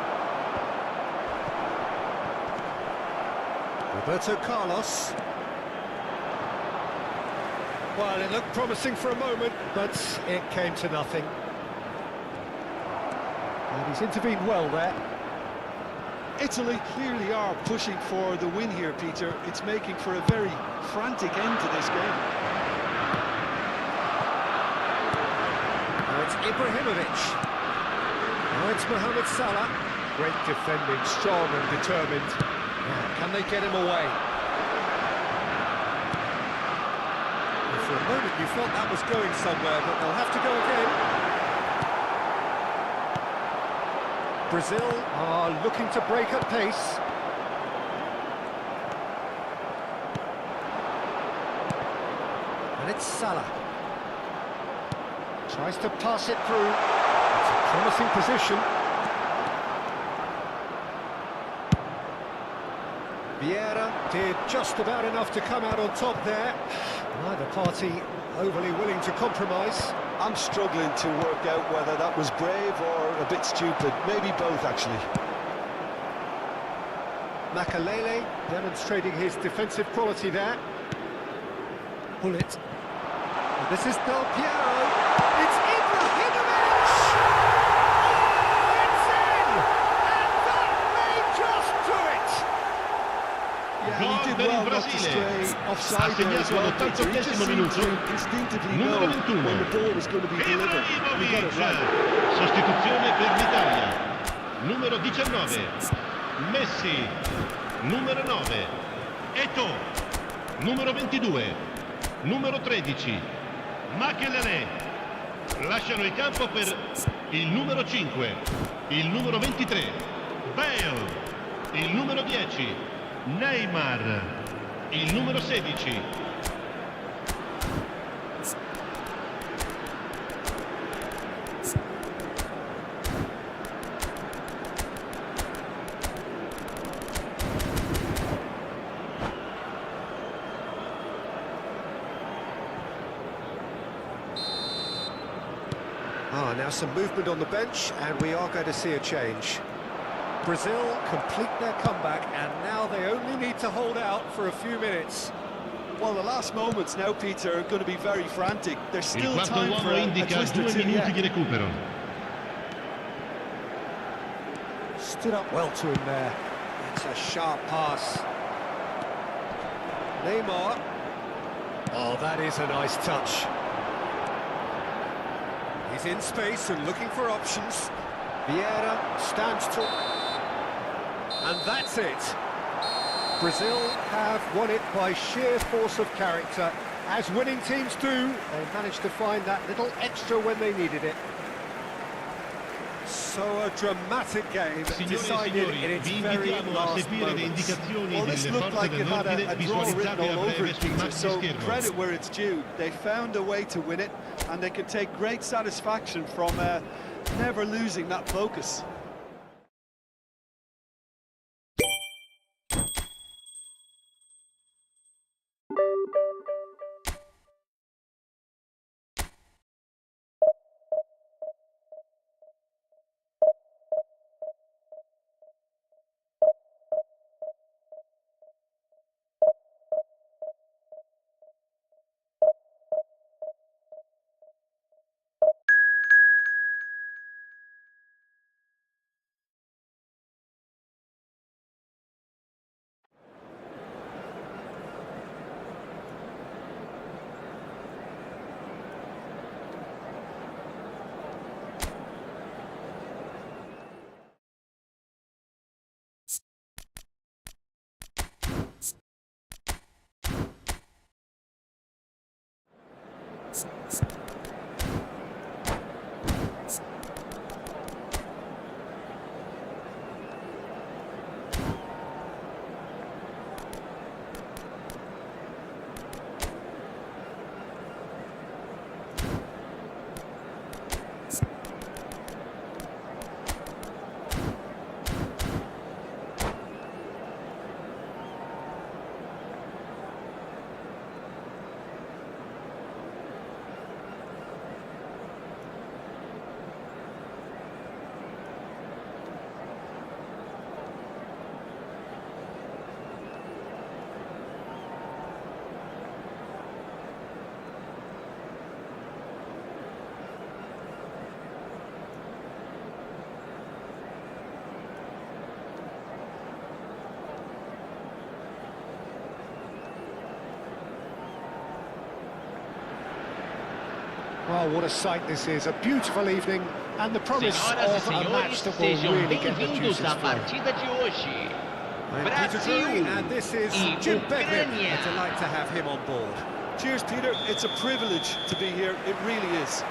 Roberto Carlos. Well, it looked promising for a moment, but it came to nothing. And he's intervened well there. Italy clearly are pushing for the win here, Peter. It's making for a very frantic end to this game. Now it's Ibrahimovic. Now it's Mohamed Salah. Great defending, strong and determined. Now, can they get him away? And for a moment you felt that was going somewhere, but they'll have to go again. Brazil are looking to break at pace. And it's Salah. Tries to pass it through. It's a promising position. Vieira did just about enough to come out on top there. Neither party overly willing to compromise. I'm struggling to work out whether that was brave or a bit stupid. Maybe both, actually. Makalele demonstrating his defensive quality there. Gullit. And this is Del Piero. It's Ibrahimovic! Oh, it's in! And that may just do it! Yeah, Gol he did per il well not to Brasile. stray Ha offside there as segnato well, Peter. He just all'88esimo seemed minuto. to instinctively know Numero 21. when the ball was going to be delivered. And he got it Ibrahimovic. right. Sostituzione per l'Italia. Numero 19. Messi. Numero 9. Eto'o. Numero 22. Numero 13. Makelele. Lasciano il campo per il numero 5. Il numero 23. Bale. Il numero 10. Neymar. Il numero 16. Now some movement on the bench, and we are going to see a change. Brazil complete their comeback, and now they only need to hold out for a few minutes. Well, the last moments now, Peter, are going to be very frantic. There's Il still quarto time for uomo a indica twist or 2 two minuti yet. di recupero. Stood up well to him there. It's a sharp pass. Neymar. Oh, that is a nice touch. He's in space and looking for options. Vieira stands tall. And that's it. Brazil have won it by sheer force of character. As winning teams do, they managed to find that little extra when they needed it. So a dramatic game Signore e decided signori, in its vi very invitiamo a last seguire le moments. indicazioni Well, this delle looked forze like it had dell'ordine a draw written visualizzate a all over breve it, sul Peter, maxi so schermo. credit where it's due. They found a way to win it, and they can take great satisfaction from never losing that focus. Well, what a sight this is. A beautiful evening and the promise Senhoras of e a match senhores, that will sejam really get the bem-vindos juices à flowing. partida de hoje. I'm Peter Brasil Drury, and this is e Jim Beglin. Ucrânia. A delight to have him on board. Cheers, Peter. It's a privilege to be here. It really is.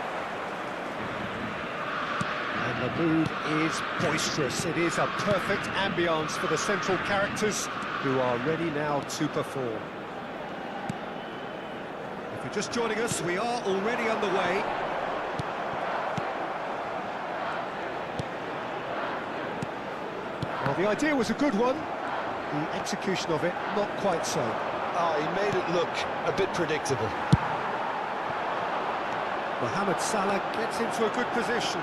And the mood is boisterous. It is a perfect ambience for the central characters who are ready now to perform. If you're just joining us, we are already underway. Well, the idea was a good one. The execution of it, not quite so. He made it look a bit predictable. Mohamed Salah gets into a good position.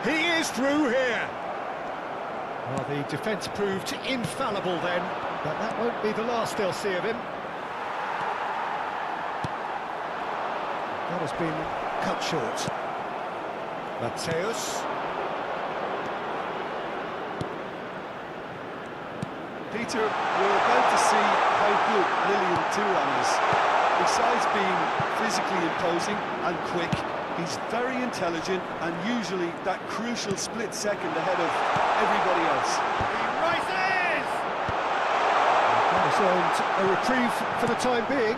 He is through here. Well, the defence proved infallible then, but that won't be the last they'll see of him. That has been cut short. Mateus. Peter, we're about to see how good Lilian Thuram is. Besides being physically imposing and quick, he's very intelligent and usually that crucial split second ahead of everybody else. He rises! That has earned a reprieve for the time being.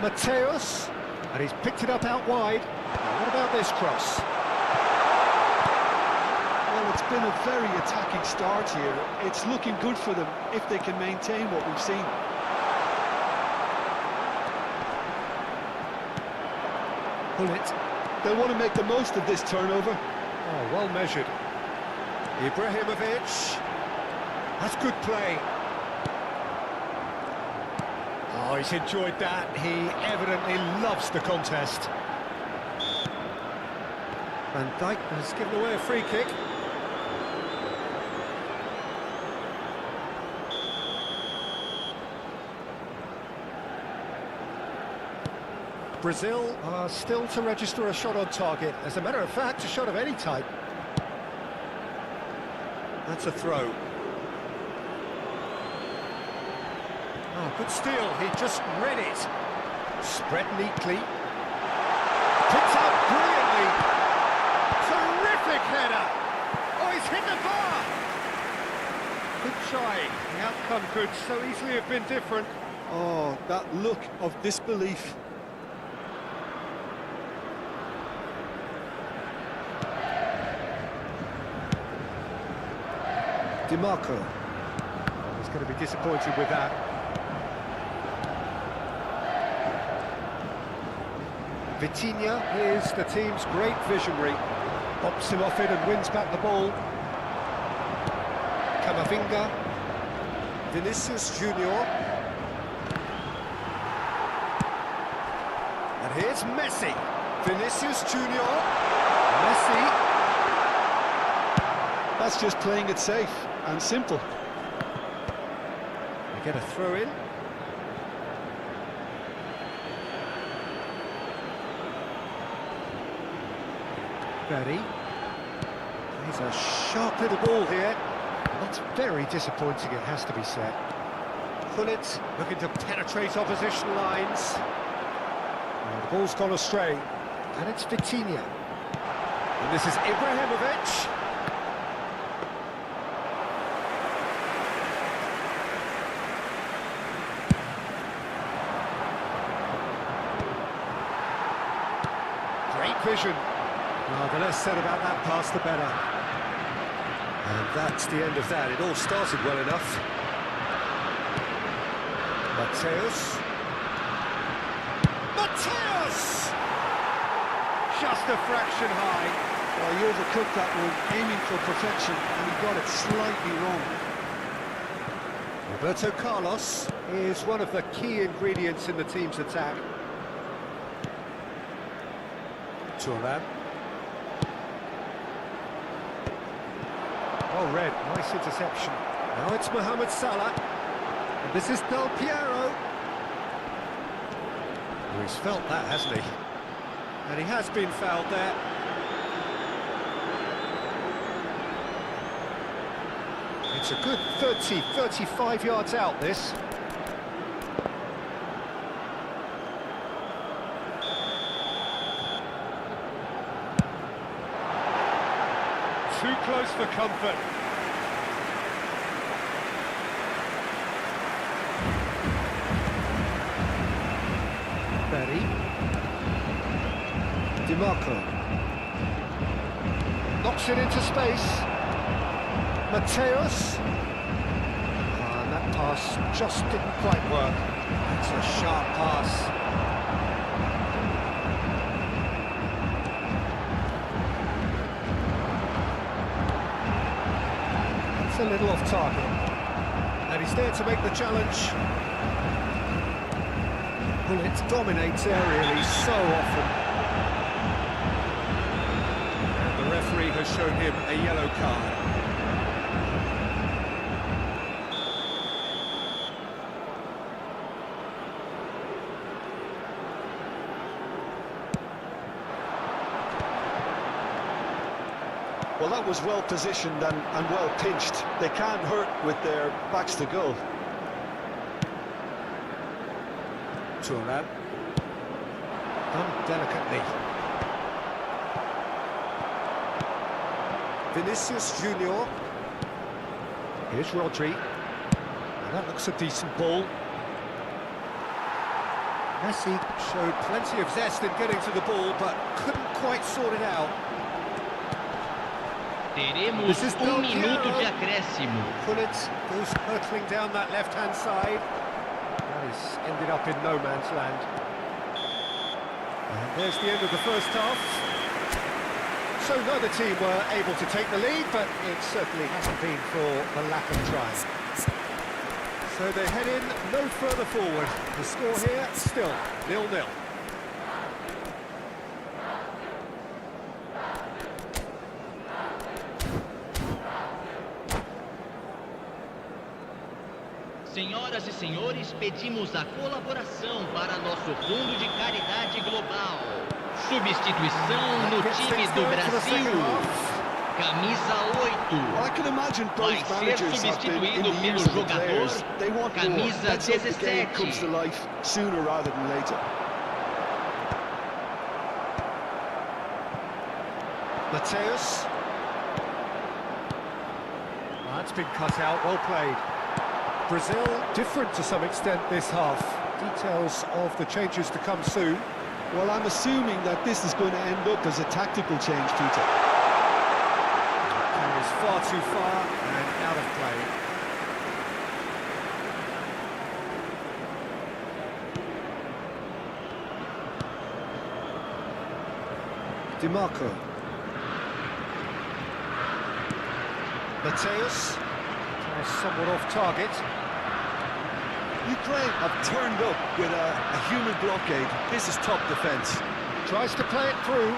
Mateus, and he's picked it up out wide. Now, what about this cross? Well, it's been a very attacking start here. It's looking good for them if they can maintain what we've seen. Bullet. They'll want to make the most of this turnover. Oh, well measured. Ibrahimovic. That's good play. Oh, he's enjoyed that. He evidently loves the contest. Van Dijk has given away a free kick. Brazil are still to register a shot on target. As a matter of fact, a shot of any type. That's a throw. Oh, good steal. He just read it. Spread neatly. Picked up brilliantly. Terrific header. Oh, he's hit the bar. Good try. The outcome could so easily have been different. Oh, that look of disbelief. DiMarco. He's going to be disappointed with that. Vitinha is the team's great visionary. Bops him off it and wins back the ball. Camavinga. Vinicius Junior. And here's Messi. Vinicius Junior. Messi. That's just playing it safe and simple. They get a throw in. Berry. He's a sharp little ball here. That's very disappointing, it has to be said. Gullit looking to penetrate opposition lines. And the ball's gone astray. And it's Vitinha. And this is Ibrahimovic. Great vision. Well, the less said about that pass, the better. And that's the end of that. It all started well enough. Mateus. Mateus! Just a fraction high. Well, he overcooked that one, aiming for perfection, and he got it slightly wrong. Roberto Carlos is one of the key ingredients in the team's attack. Thuram. Well read, nice interception. Now it's Mohamed Salah. And this is Del Piero. Oh, he's felt that, hasn't he? And he has been fouled there. It's a good 30, 35 yards out, this. Too close for comfort. Berry. DiMarco. Knocks it into space. Mateus. And that pass just didn't quite work. It's a sharp pass. A little off target, and he's there to make the challenge. Gullit dominates aerially so often, and the referee has shown him a yellow card. Well, that was well positioned and well pinched. They can't hurt with their backs to goal. Thuram. Done delicately. Vinicius Junior. Here's Rodri. And that looks a decent ball. Messi showed plenty of zest in getting to the ball, but couldn't quite sort it out. Teremos minuto de acréscimo. Gullit goes hurtling down that left-hand side. That has ended up in no man's land. And there's the end of the first half. So neither team were able to take the lead, but it certainly hasn't been for the lack of trying. So they head in no further forward. The score here, still 0-0. Senhoras e senhores, pedimos a colaboração para nosso fundo de caridade global. Substituição no time do Brasil. Camisa 8. Well, I can imagine both Vai ser managers have been in substituído the pelo ears of the jogador players. They want more. camisa Let's hope the game 17. comes to life sooner rather than later. Mateus. That's been cut out, well played. Brazil different to some extent this half. Details of the changes to come soon. Well, I'm assuming that this is going to end up as a tactical change, Peter. Carries far too far and out of play. DiMarco. Mateus. Somewhat off target. Ukraine have turned up with a human blockade. This is top defence. Tries to play it through.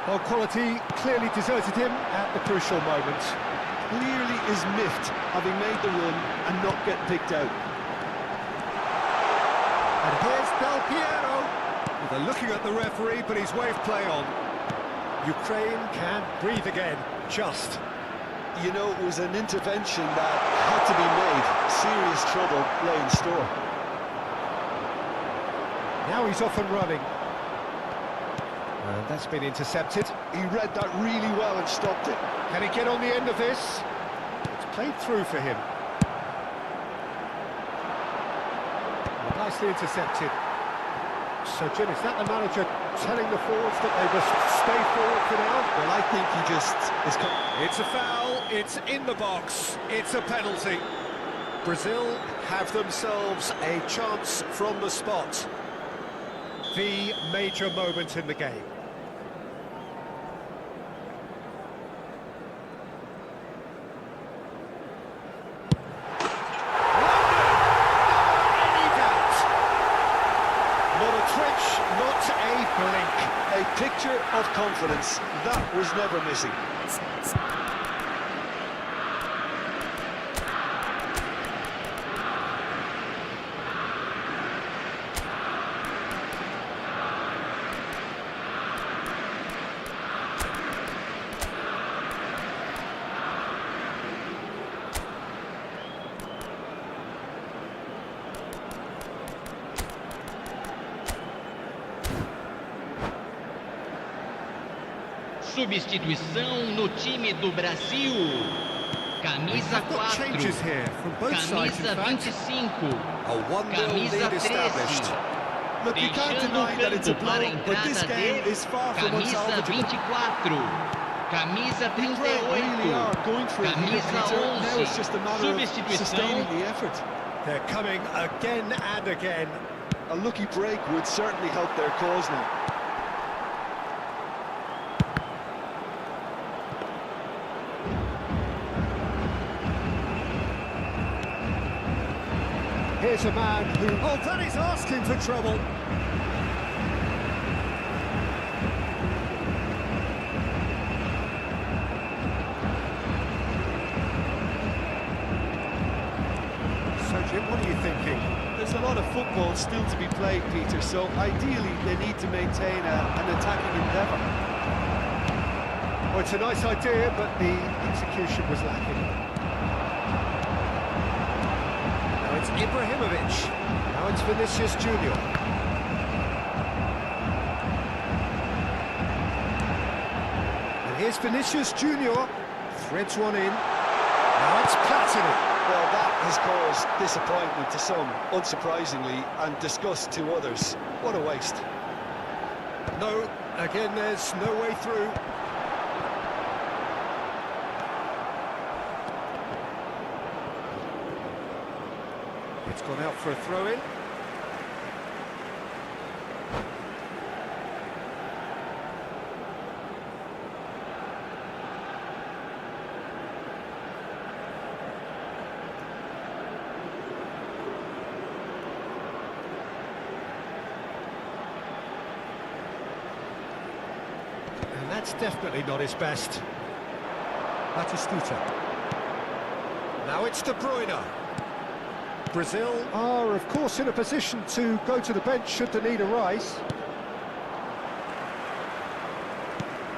Well, quality clearly deserted him at the crucial moment. Clearly is miffed having made the run and not get picked out. And here's Del Piero. They're looking at the referee, but he's waved play on. Ukraine can breathe again, just. You know, it was an intervention that had to be made. Serious trouble lay in store. Now he's off and running. And that's been intercepted. He read that really well and stopped it. Can he get on the end of this? It's played through for him. Well, nicely intercepted. So, Jim, is that the manager telling the forwards that they must stay forward for now? Well, I think he just is... It's a foul, it's in the box, it's a penalty. Brazil have themselves a chance from the spot. The major moment in the game. A picture of confidence, that was never missing. Substituição no time do Brasil. Camisa 4, camisa 25, camisa 13. Look, you can't deny that it's a blow, but this game is far from camisa 24, camisa 38, really are going for it. camisa Now it's 11. just a matter of sustaining Substituição. the effort. They're coming again and again. A lucky break would certainly help their cause now. Here's a man who... Oh, that is asking for trouble. So, Jim, what are you thinking? There's a lot of football still to be played, Peter, so ideally they need to maintain an attacking endeavour. Well, it's a nice idea, but the execution was lacking. It's Ibrahimovic. Now it's Vinicius Junior. And here's Vinicius Junior. Threads one in. Now it's Platini. Well, that has caused disappointment to some, unsurprisingly, and disgust to others. What a waste. No, again, there's no way through. It's gone out for a throw-in. And that's definitely not his best. Batistuta. Now it's De Bruyne. Brazil are, of course, in a position to go to the bench should the need arise.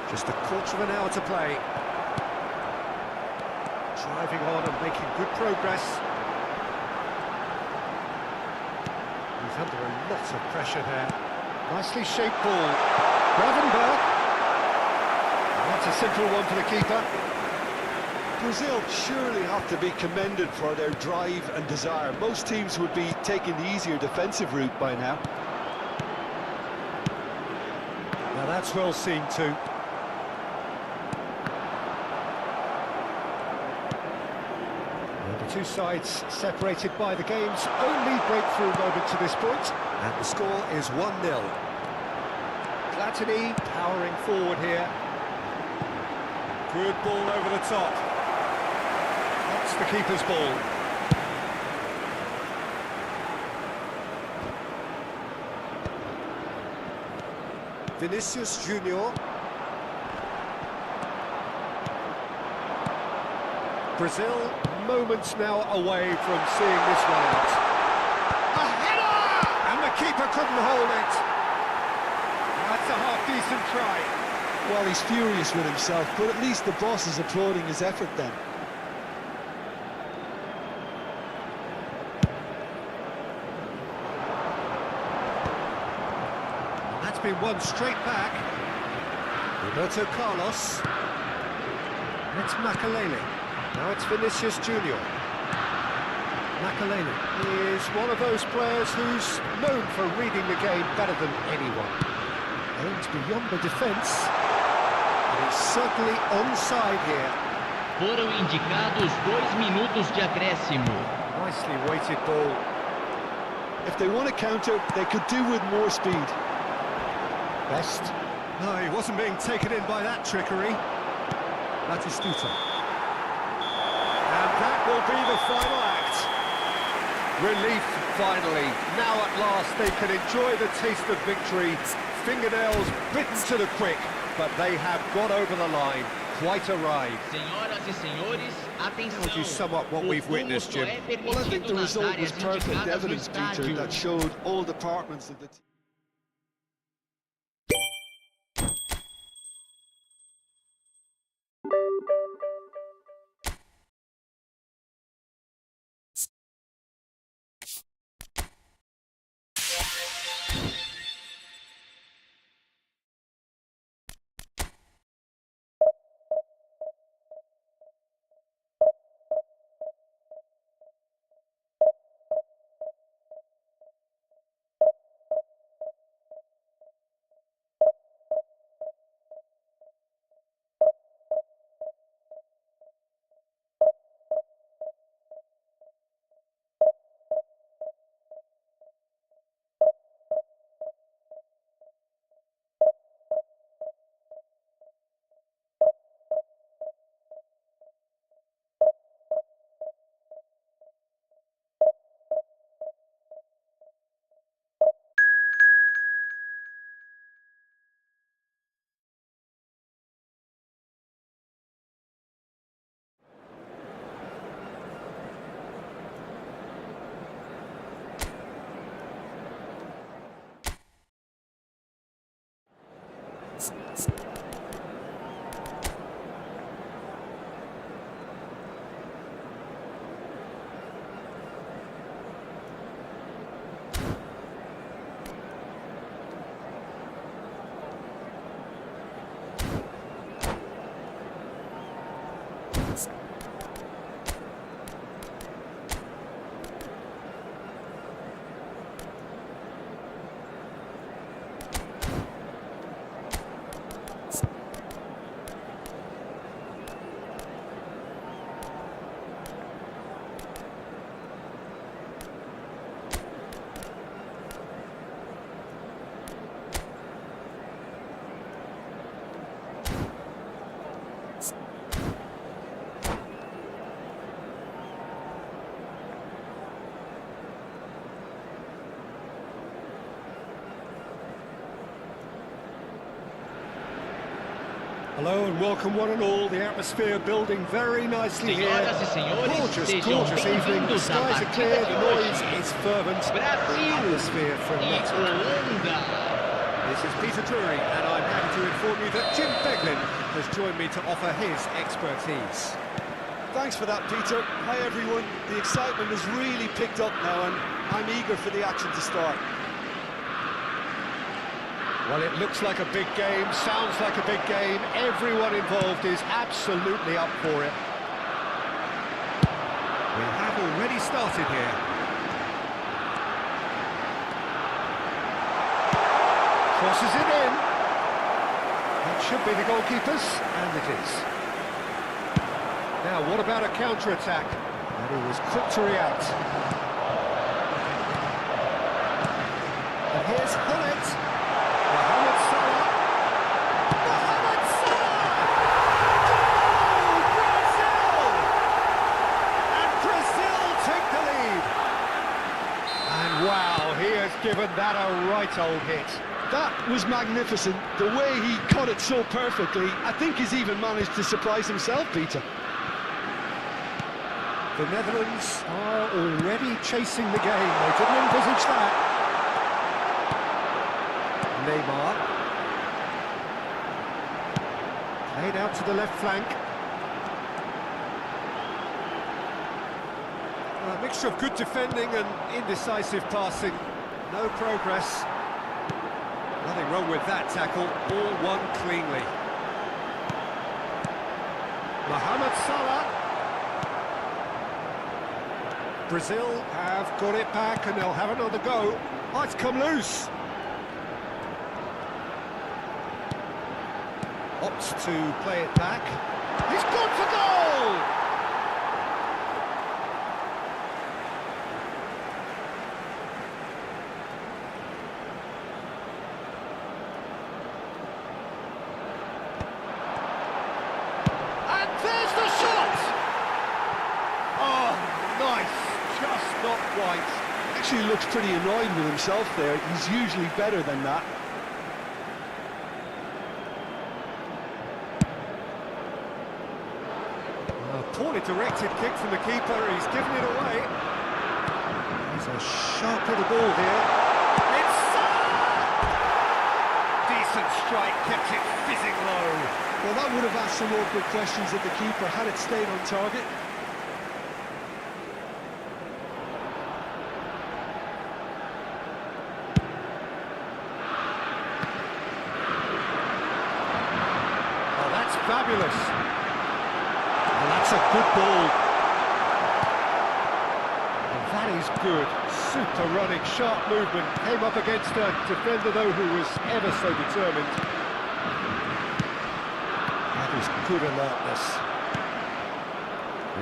Just a quarter of an hour to play. Driving on and making good progress. He's under a lot of pressure there. Nicely shaped ball. Gravenberg. That's a simple one for the keeper. Brazil surely have to be commended for their drive and desire. Most teams would be taking the easier defensive route by now. Now that's well seen too. And the two sides separated by the game's only breakthrough moment to this point. And the score is 1-0. Platini powering forward here. Good ball over the top. That's the keeper's ball. Vinicius Junior. Brazil moments now away from seeing this one out. A header! And the keeper couldn't hold it. That's a half-decent try. Well, he's furious with himself, but at least the boss is applauding his effort then. That's been won straight back. Roberto Carlos. It's Makelele. Now it's Vinicius Junior. Makelele is one of those players who's known for reading the game better than anyone. Aims beyond the defence. And he's certainly onside here. Foram indicados 2 minutos de acréscimo. Nicely weighted ball. If they want to counter, they could do with more speed. Best. No, he wasn't being taken in by that trickery. Batistuta. And that will be the final act. Relief, finally. Now at last they can enjoy the taste of victory. Fingernails bitten to the quick, but they have got over the line. Quite a ride. Senhoras e senhores, atenção. How would you sum up what we've witnessed, Jim? Well, I think the result was perfect evidence, Peter, that showed all departments of the team. Hello and welcome one and all. The atmosphere building very nicely here. Senhoras e senhores, Gorgeous sejam evening. The bem-vindos à skies are partida clear, de the hoje. noise is fervent, the Brasil atmosphere e frenetic. Holanda. This is Peter Drury, and I'm happy to inform you that Jim Beglin has joined me to offer his expertise. Thanks for that, Peter. Hi, everyone. The excitement has really picked up now, and I'm eager for the action to start. Well, it looks like a big game, sounds like a big game. Everyone involved is absolutely up for it. We have already started here. Crosses it in. That should be the goalkeeper's, and it is. Now, what about a counter-attack? And he was quick to react. And here's Hullet. Mohamed Salah. Mohamed Salah! Goal! Brazil! And Brazil take the lead. And wow, he has given that a right old hit. That was magnificent. The way he caught it so perfectly. I think he's even managed to surprise himself, Peter. The Netherlands are already chasing the game. They didn't envisage that. Neymar. Played out to the left flank. A mixture of good defending and indecisive passing. No progress. Nothing wrong with that tackle. All won cleanly. Mohamed Salah. Brazil have got it back and they'll have another go. Oh, it's come loose. Opts to play it back. He's gone for goal! And there's the shot! Oh, nice. Just not quite. Actually looks pretty annoyed with himself there. He's usually better than that. A poorly directed kick from the keeper. He's given it away. It's a sharp little ball here. It's decent strike, kept it fizzing low. Well, that would have asked some awkward questions of the keeper had it stayed on target. Oh, that's fabulous. And that's a good ball. And that is good. Super running, sharp movement. Came up against a defender, though, who was ever so determined. That is good alertness.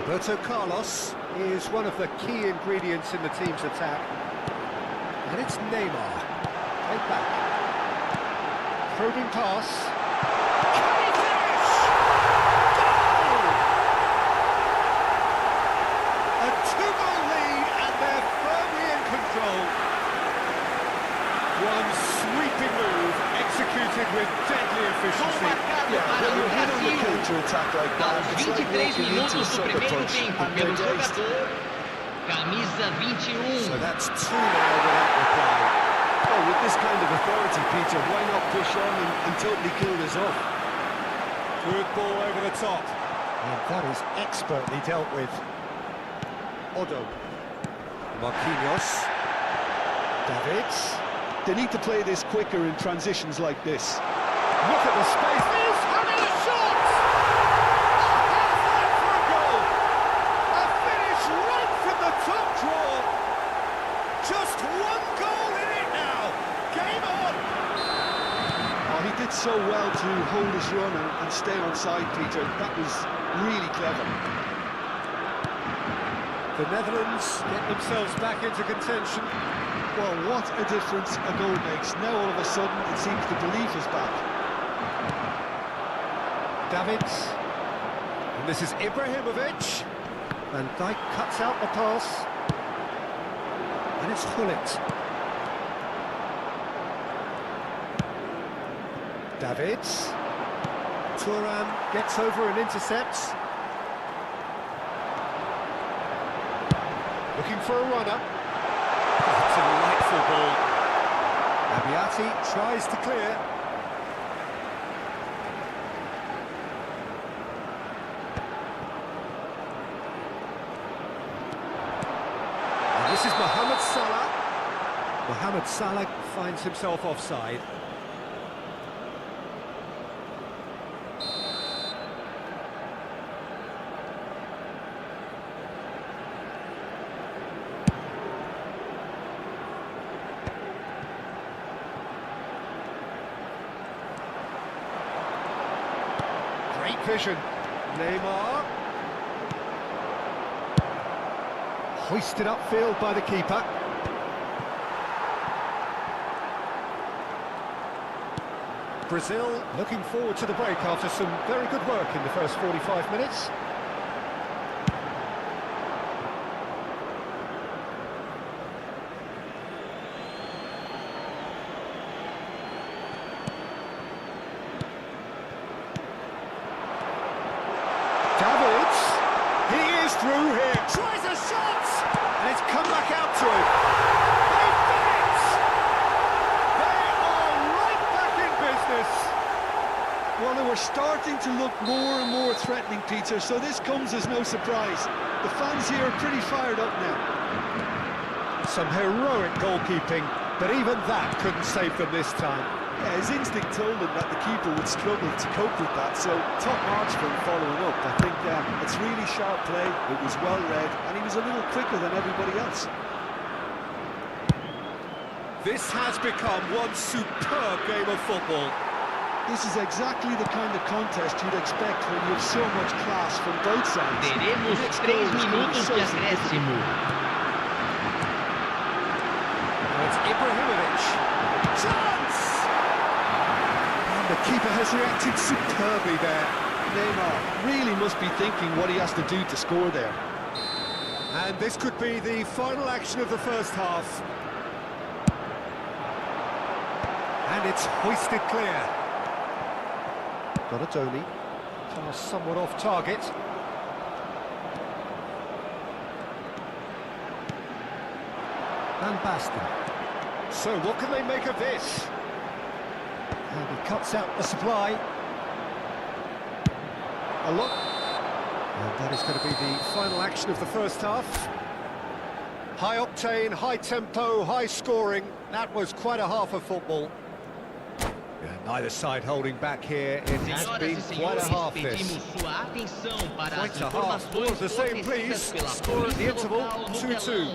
Roberto Carlos is one of the key ingredients in the team's attack. And it's Neymar. Played back. Probing pass. Can he finish? Goal! A two-goal lead, and they're firmly in control. One sweeping move, executed with deadly Gol efficiency. marcado para when o you hit on the Brasil. counter-attack like that, Aos it's like 23 walking into a minutos do sucker primeiro punch. tempo, And pelo they're dazed. jogador, camisa So 21. that's two now without reply. Oh, with this kind of authority, Peter, why not push on and totally kill this off? Good ball over the top. And that is expertly dealt with. Odo. Marquinhos. Davids. They need to play this quicker in transitions like this. Look at the space. He's having a shot! Half-line for a goal. A finish right from the top draw. Just one goal in it now. Game on. Oh, he did so well to hold his run and stay on side, Peter. That was really clever. The Netherlands get themselves back into contention. Well, what a difference a goal makes. Now all of a sudden it seems the belief is back. Davids. And this is Ibrahimovic. Van Dijk cuts out the pass. And it's Gullit. Davids. Thuram gets over and intercepts. Looking for a runner. It's a delightful ball. Abiati tries to clear. And this is Mohamed Salah. Mohamed Salah finds himself offside. Great vision. Neymar. Hoisted upfield by the keeper. Brazil looking forward to the break after some very good work in the first 45 minutes. through here, tries a shot, and it's come back out to him. They've done it! They are right back in business. Well, they were starting to look more and more threatening, Peter, so this comes as no surprise. The fans here are pretty fired up now. Some heroic goalkeeping, but even that couldn't save them this time. Yeah, his instinct told him that the keeper would struggle to cope with that, so top marks for him following up. I think it's really sharp play, it was well read, and he was a little quicker than everybody else. This has become one superb game of football. This is exactly the kind of contest you'd expect when you have so much class from both sides. Teremos 3 minutos de acréscimo. It's Ibrahimovic. Chance! And the keeper has reacted superbly there. Neymar really must be thinking what he has to do to score there. And this could be the final action of the first half. And it's hoisted clear. Donatoni, pass somewhat off target. Van Basten. So what can they make of this? And he cuts out the supply. A look. And that is going to be the final action of the first half. High octane, high tempo, high scoring. That was quite a half of football. Neither side holding back here. It has been quite a half this. Quite a half. All of the same, please. Score at the interval, 2-2.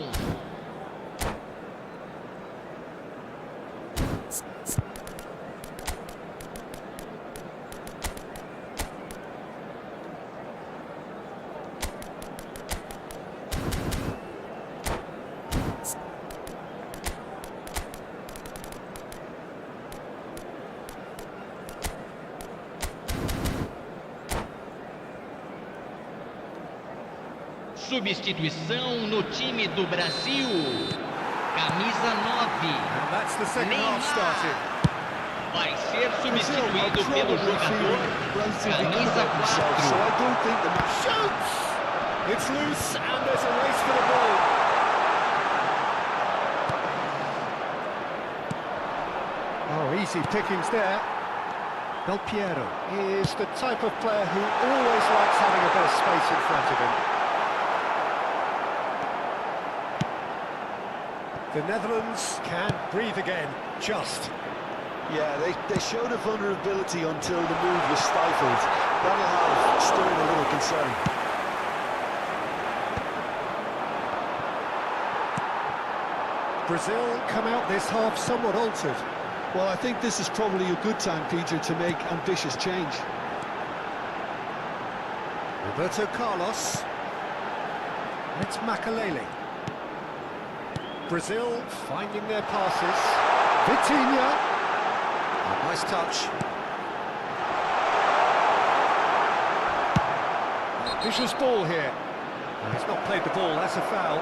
Substituição no time do Brasil. Camisa 9. And that's the second half started. Vai ser substituído pelo jogador camisa 4. So I don't think the match Shoots! It's loose and there's a race for the ball. Oh, easy pickings there. Del Piero is the type of player who always likes having a bit of space in front of him. The Netherlands can breathe again, just. Yeah, they showed a vulnerability until the move was stifled. That'll have stirred a little concern. Brazil come out this half somewhat altered. Well, I think this is probably a good time, Peter, to make ambitious change. Roberto Carlos. It's Makalele. Brazil finding their passes. Vitinha. Oh, nice touch. Vicious ball here. Well, he's not played the ball, that's a foul.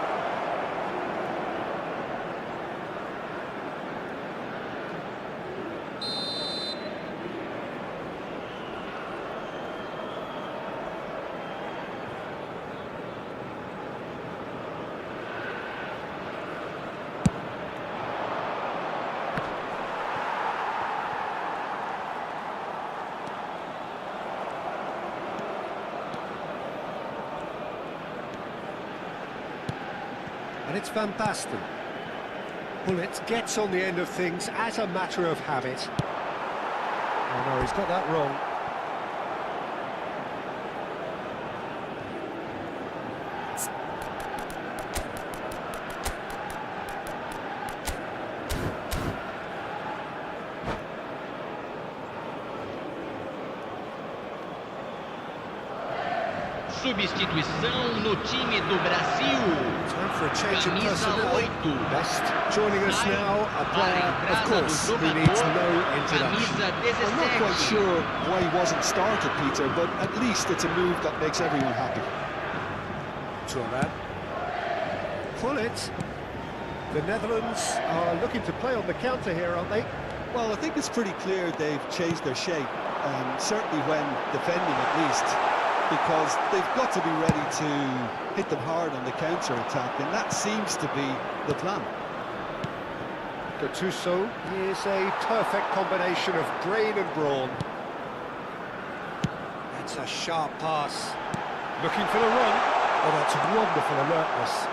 And it's Van Basten. Bullet gets on the end of things as a matter of habit. Oh no, he's got that wrong. Substituição no time do Brasil. Time for a change in Camisa personnel. 8. Best joining us now, a player, of course, who needs no introduction. Camisa I'm not quite 17. sure why he wasn't started, Peter, but at least it's a move that makes everyone happy. Saw that. Pull it. The Netherlands are looking to play on the counter here, aren't they? Well, I think it's pretty clear they've changed their shape, certainly when defending at least. because they've got to be ready to hit them hard on the counter-attack, and that seems to be the plan. Gattuso is a perfect combination of brain and brawn. That's a sharp pass. Looking for the run. Oh, that's wonderful alertness.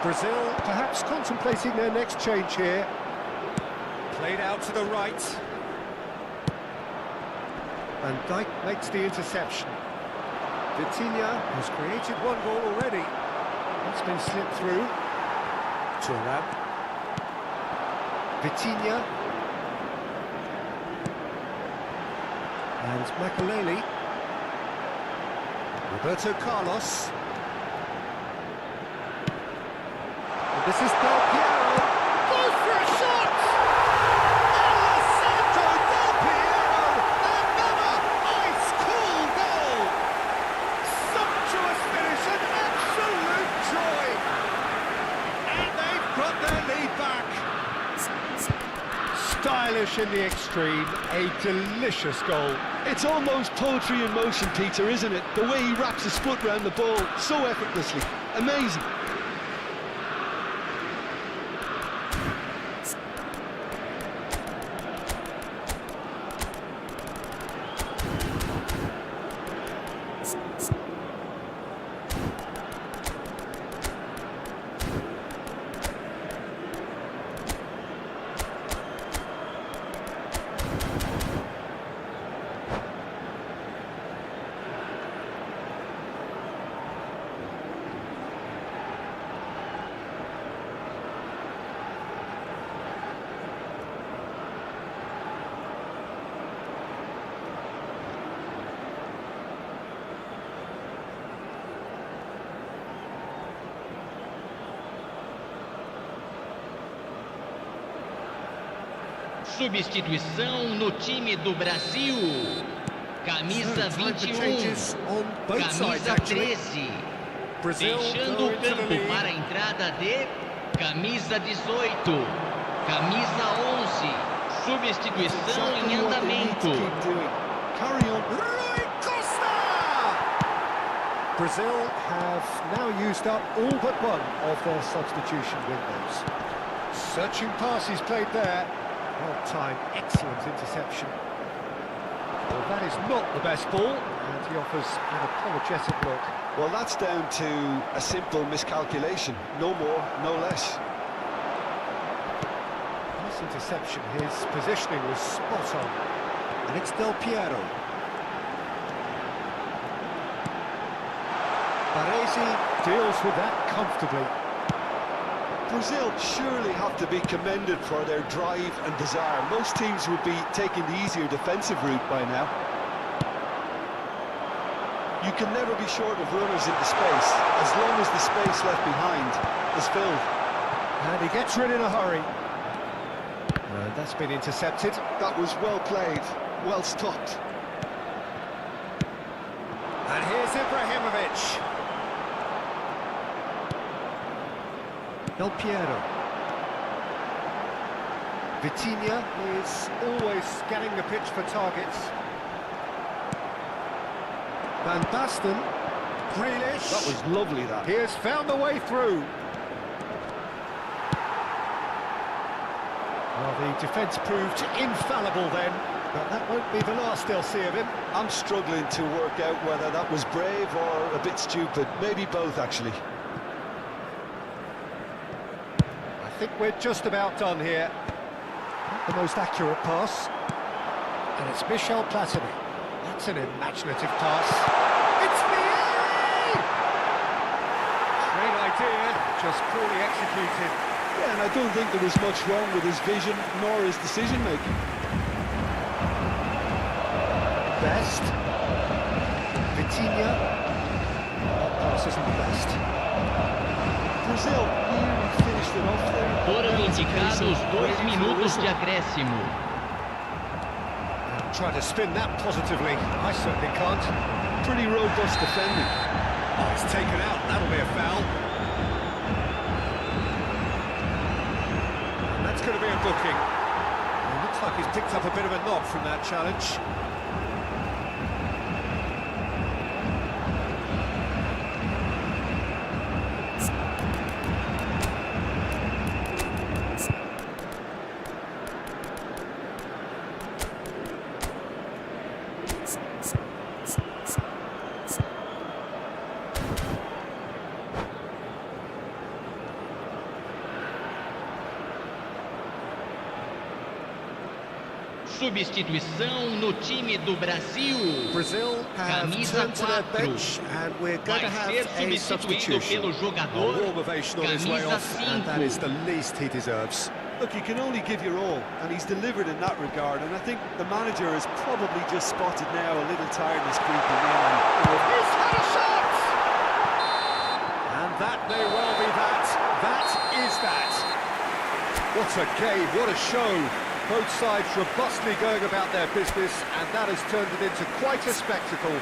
Brazil perhaps contemplating their next change here. Played out to the right. Van Dijk makes the interception. Vitinha has created one goal already. It's been slipped through. Thuram. Vitinha. And Makelele. Roberto Carlos. And this is Del Piero. Goes for a shot! Alessandro Del Piero! Another ice-cool goal! Sumptuous finish, an absolute joy! And they've got their lead back. Stylish in the extreme, a delicious goal. It's almost poetry in motion, Peter, isn't it? The way he wraps his foot round the ball so effortlessly. Amazing. Substituição no time do Brasil. Camisa 21, camisa 13. Deixando o campo para a entrada de camisa 18, camisa 11. Substituição em andamento. Carry on. Rui Costa! Brazil have now used up all but one of their substitution windows. Searching passes played there. Well timed, excellent interception. Well, that is not the best ball, and he offers an apologetic look. Well, that's down to a simple miscalculation. No more, no less. Nice interception. His positioning was spot on. And it's Del Piero. Baresi deals with that comfortably. Brazil surely have to be commended for their drive and desire. Most teams would be taking the easier defensive route by now. You can never be short of runners into space, as long as the space left behind is filled. And he gets rid in a hurry. That's been intercepted. That was well played, well stopped. And here's Ibrahimovic. Del Piero. Vitinha is always scanning the pitch for targets. Van Basten. Grealish. That was lovely, that. He has found the way through. Well, the defence proved infallible then, but that won't be the last they'll see of him. I'm struggling to work out whether that was brave or a bit stupid. Maybe both, actually. I think we're just about done here. Not the most accurate pass. And it's Michel Platini. That's an imaginative pass. It's Vieri! Great idea, just poorly executed. Yeah, and I don't think there was much wrong with his vision, nor his decision-making. Best. Vitinha. That pass isn't the best. Brazil nearly finished it off there. Foram indicados 2 minutos de acréscimo. Try to spin that positively. I certainly can't. Pretty robust defending. Oh, it's taken out. That'll be a foul. And that's going to be a booking. It looks like he's picked up a bit of a knock from that challenge. Substituição no time do Brasil. Brazil have Camisa turned to their 4. bench and we're going to Vai have ser a substituído substitution. pelo A jogador warm ovation on his way camisa off, and that is 5. the least he deserves. Look, you can only give your all, and he's delivered in that regard, and I think the manager has probably just spotted now a little tiredness creeping in. He's had a shot! And that may well be that. That is that. What a game, what a show. Both sides robustly going about their business, and that has turned it into quite a spectacle.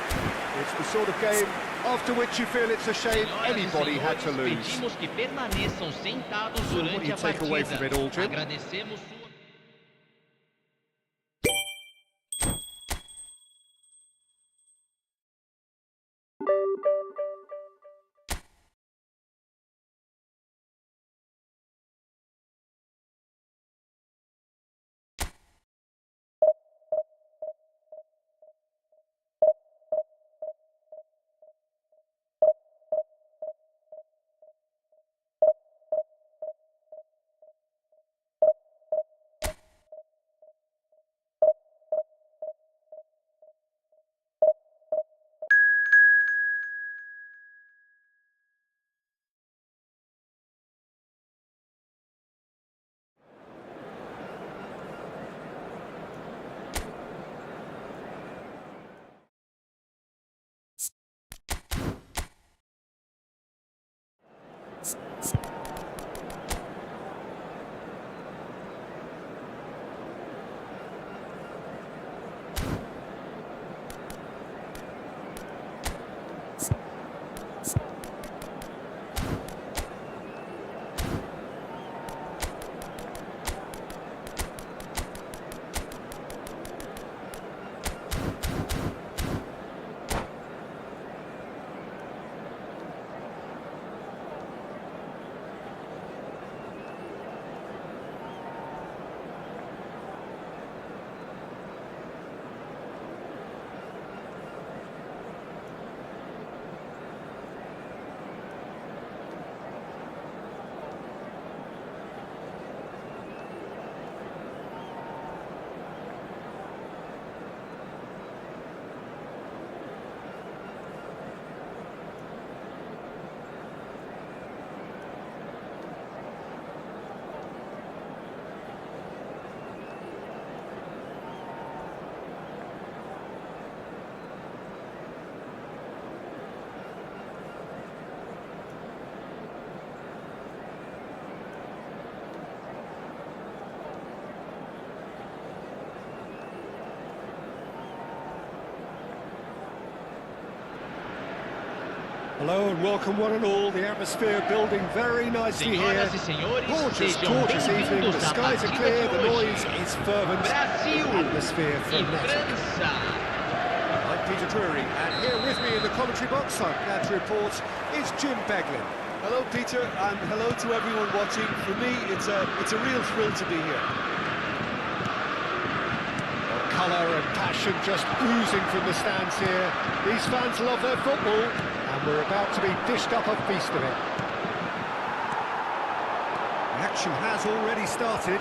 It's the sort of game after which you feel it's a shame anybody had to lose. Pedimos que permaneçam sentados durante what do you a take away partida. from it all, Jim? Agradecemos sua... Hello and welcome one and all. The atmosphere building very nicely here. Senhoras e senhores, Gorgeous, sejam gorgeous evening. The bem-vindos à skies are partida clear, de the hoje. noise is fervent, Brasil atmosphere e frenetic. França. I'm Peter Drury, and here with me in the commentary box, I'm glad to report, is Jim Beglin. Hello, Peter, and hello to everyone watching. For me, it's a real thrill to be here. Colour and passion just oozing from the stands here. These fans love their football, and we're about to be dished up a feast of it. The action has already started.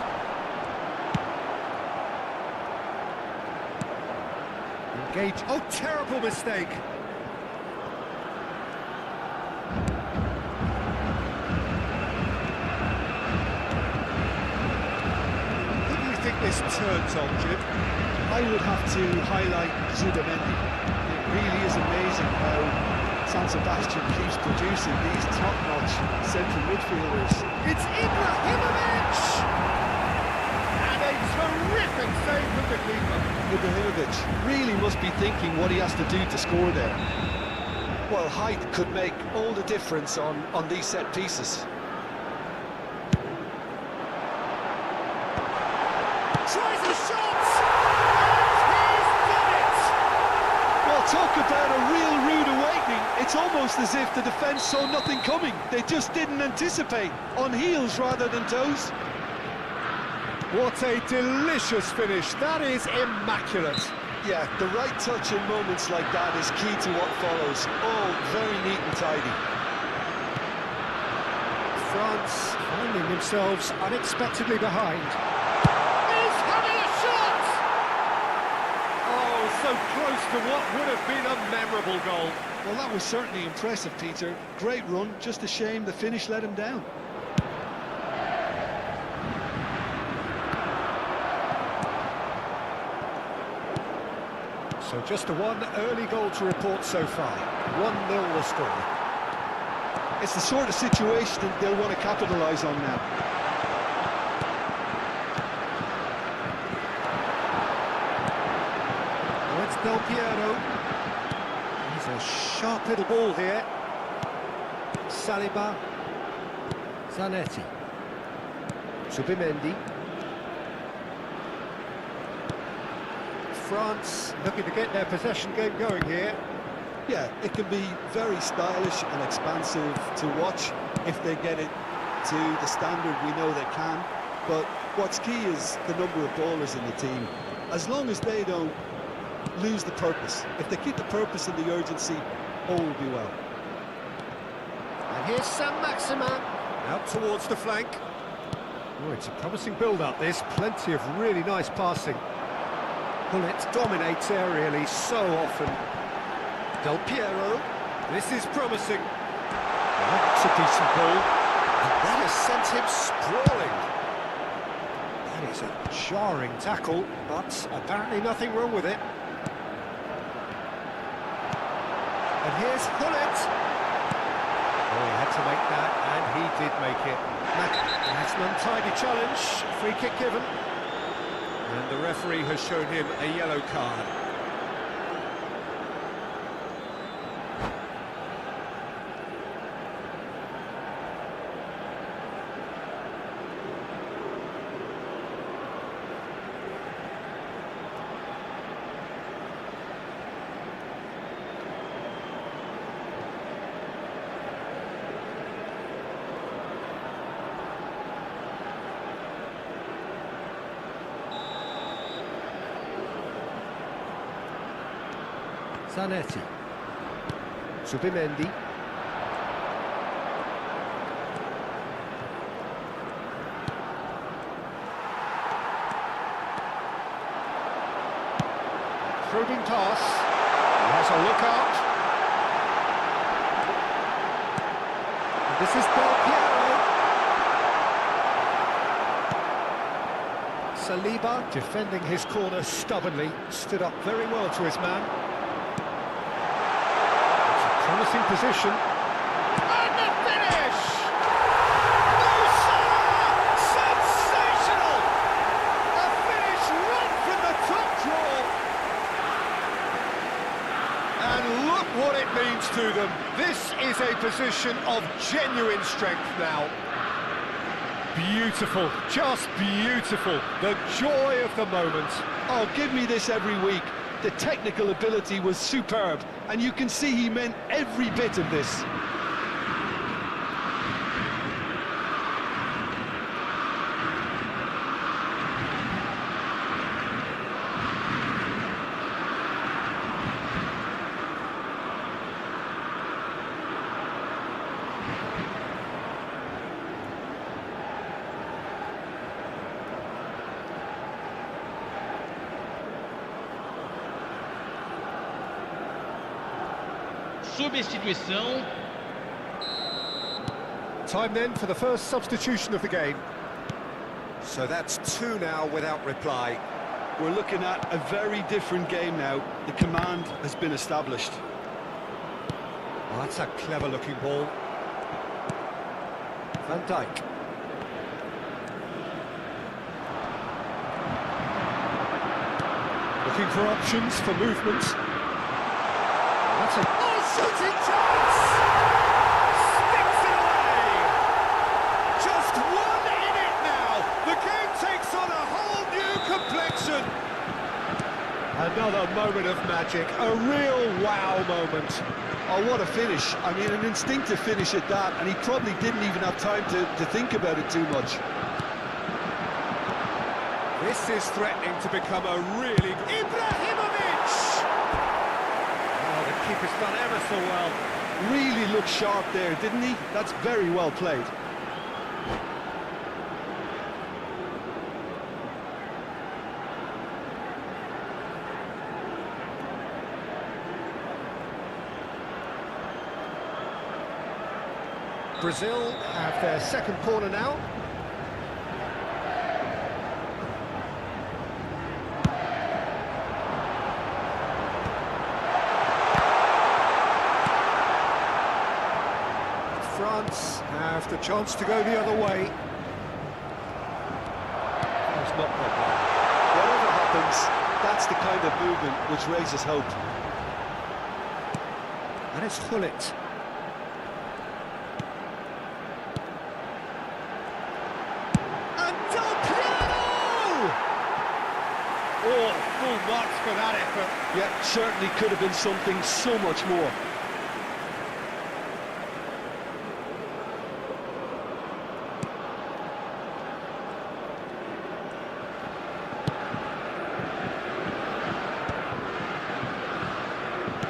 Engage. Oh, terrible mistake. Who do you think this turns on, Jim? I would have to highlight Zubamendi. It really is amazing how San Sebastian keeps producing these top-notch central midfielders. It's Ibrahimovic! And a terrific save from the keeper. Ibrahimovic really must be thinking what he has to do to score there. Well, height could make all the difference on these set pieces. Tries a shot! And he's done it! Well, talk about a real rude awakening. It's almost as if the defence saw nothing coming. They just didn't anticipate, on heels rather than toes. What a delicious finish. That is immaculate. Yeah, the right touch in moments like that is key to what follows. All very neat and tidy. France finding themselves unexpectedly behind. He's having a shot! so close to what would have been a memorable goal. Well, that was certainly impressive, Peter. Great run, just a shame the finish let him down. So just a one early goal to report so far. 1-0 the score. It's the sort of situation that they'll want to capitalise on now. Oh, it's Del Piero. He's a sharp little ball here. Saliba. Zanetti. Subimendi. France looking to get their possession game going here. Yeah, it can be very stylish and expansive to watch if they get it to the standard we know they can. But what's key is the number of ballers in the team. As long as they don't lose the purpose, if they keep the purpose and the urgency, all will be well. And here's Saint-Maximin, out towards the flank. Oh, it's a promising build-up, this. Plenty of really nice passing. Gullit dominates aerially so often. Del Piero, this is promising. That's a decent ball. And that has sent him sprawling. That is a jarring tackle, but apparently nothing wrong with it. And here's Gullit. Oh, he had to make that, and he did make it. That's an untidy challenge. Free kick given. And the referee has shown him a yellow card. Zanetti. Subimendi. Probing pass. He has a look out. And this is Del Piero. Saliba defending his corner stubbornly. Stood up very well to his man. Promising position. And the finish! Musa! Sensational! A finish right from the top draw. And look what it means to them. This is a position of genuine strength now. Beautiful, just beautiful. The joy of the moment. Oh, give me this every week. The technical ability was superb, and you can see he meant every bit of this. Substituição. Time then for the first substitution of the game. So that's two now without reply. We're looking at a very different game now. The command has been established. Oh, that's a clever-looking ball. Van Dijk. Looking for options for movement. That's a... Oh, shooting chance! Sticks it away! Just one in it now! The game takes on a whole new complexion! Another moment of magic, a real wow moment. Oh, what a finish. I mean, an instinctive finish at that, and he probably didn't even have time to think about it too much. This is threatening to become a really... Ibrahimovic! Oh, the keeper's done ever so well. Really looked sharp there, didn't he? That's very well played. Brazil have their second corner now. France have the chance to go the other way. It's not Pogba. Whatever happens, that's the kind of movement which raises hope. And it's Gullit. And Del Piero! Oh, full marks for that effort. Yeah, certainly could have been something so much more.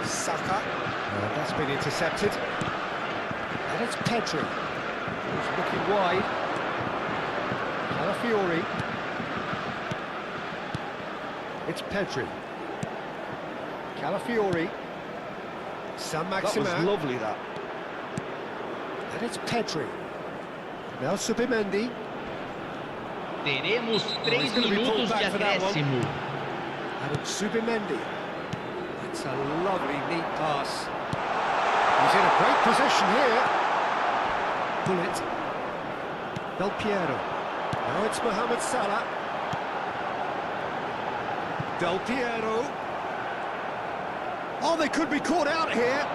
Saka. That's been intercepted. And it's Pedri. He's looking wide. Calafiori. It's Pedri. Calafiori. Saint-Maximin. That was lovely, that. And it's Pedri. Now Subimendi. Teremos he's 3 gonna be pulled minutos de back for that one. acréscimo. And it's Subimendi. It's a lovely, neat pass. He's in a great position here. Gullit. Del Piero. Now it's Mohamed Salah. Del Piero. Oh, they could be caught out here.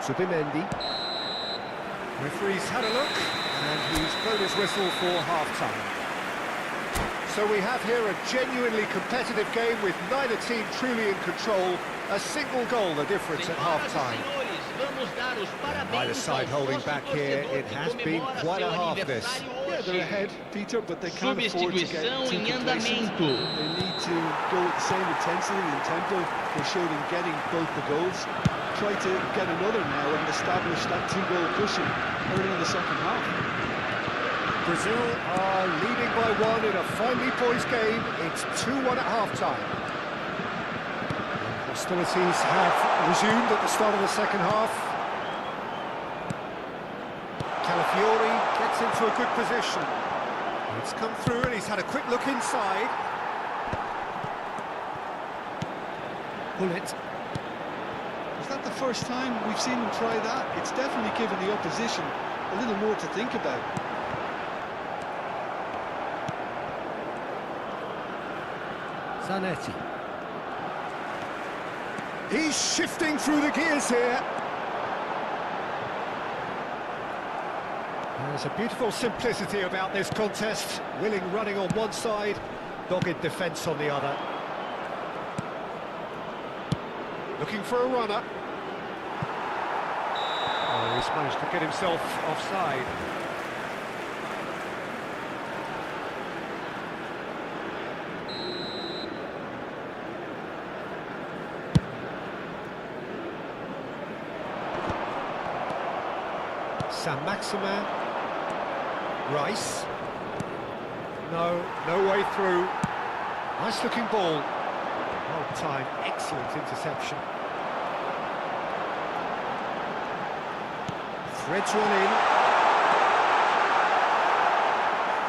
Subimendi. Referee's had a look, and he's blown his whistle for half-time. So we have here a genuinely competitive game with neither team truly in control. A single goal the difference at half-time. Neither side holding back here. It has been quite a half this. Yeah, they're ahead, Peter, but they can't afford to get Substituição too em complacent. andamento. They need to go with the same intensity and tempo they showed in getting both the goals. Try to get another now and establish that two-goal cushion early in the second half. Brazil are leading by one in a finely poised game. It's 2-1 at half-time. Hostilities have resumed at the start of the second half. Calafiori gets into a good position. It's come through and he's had a quick look inside. Gullit. Is that the first time we've seen him try that? It's definitely given the opposition a little more to think about. Zanetti. He's shifting through the gears here. There's a beautiful simplicity about this contest. Willing running on one side, dogged defence on the other. Looking for a runner. Oh, he's managed to get himself offside. Saint-Maximin. Rice. No way through. Nice looking ball. Well timed, excellent interception. Threads one in.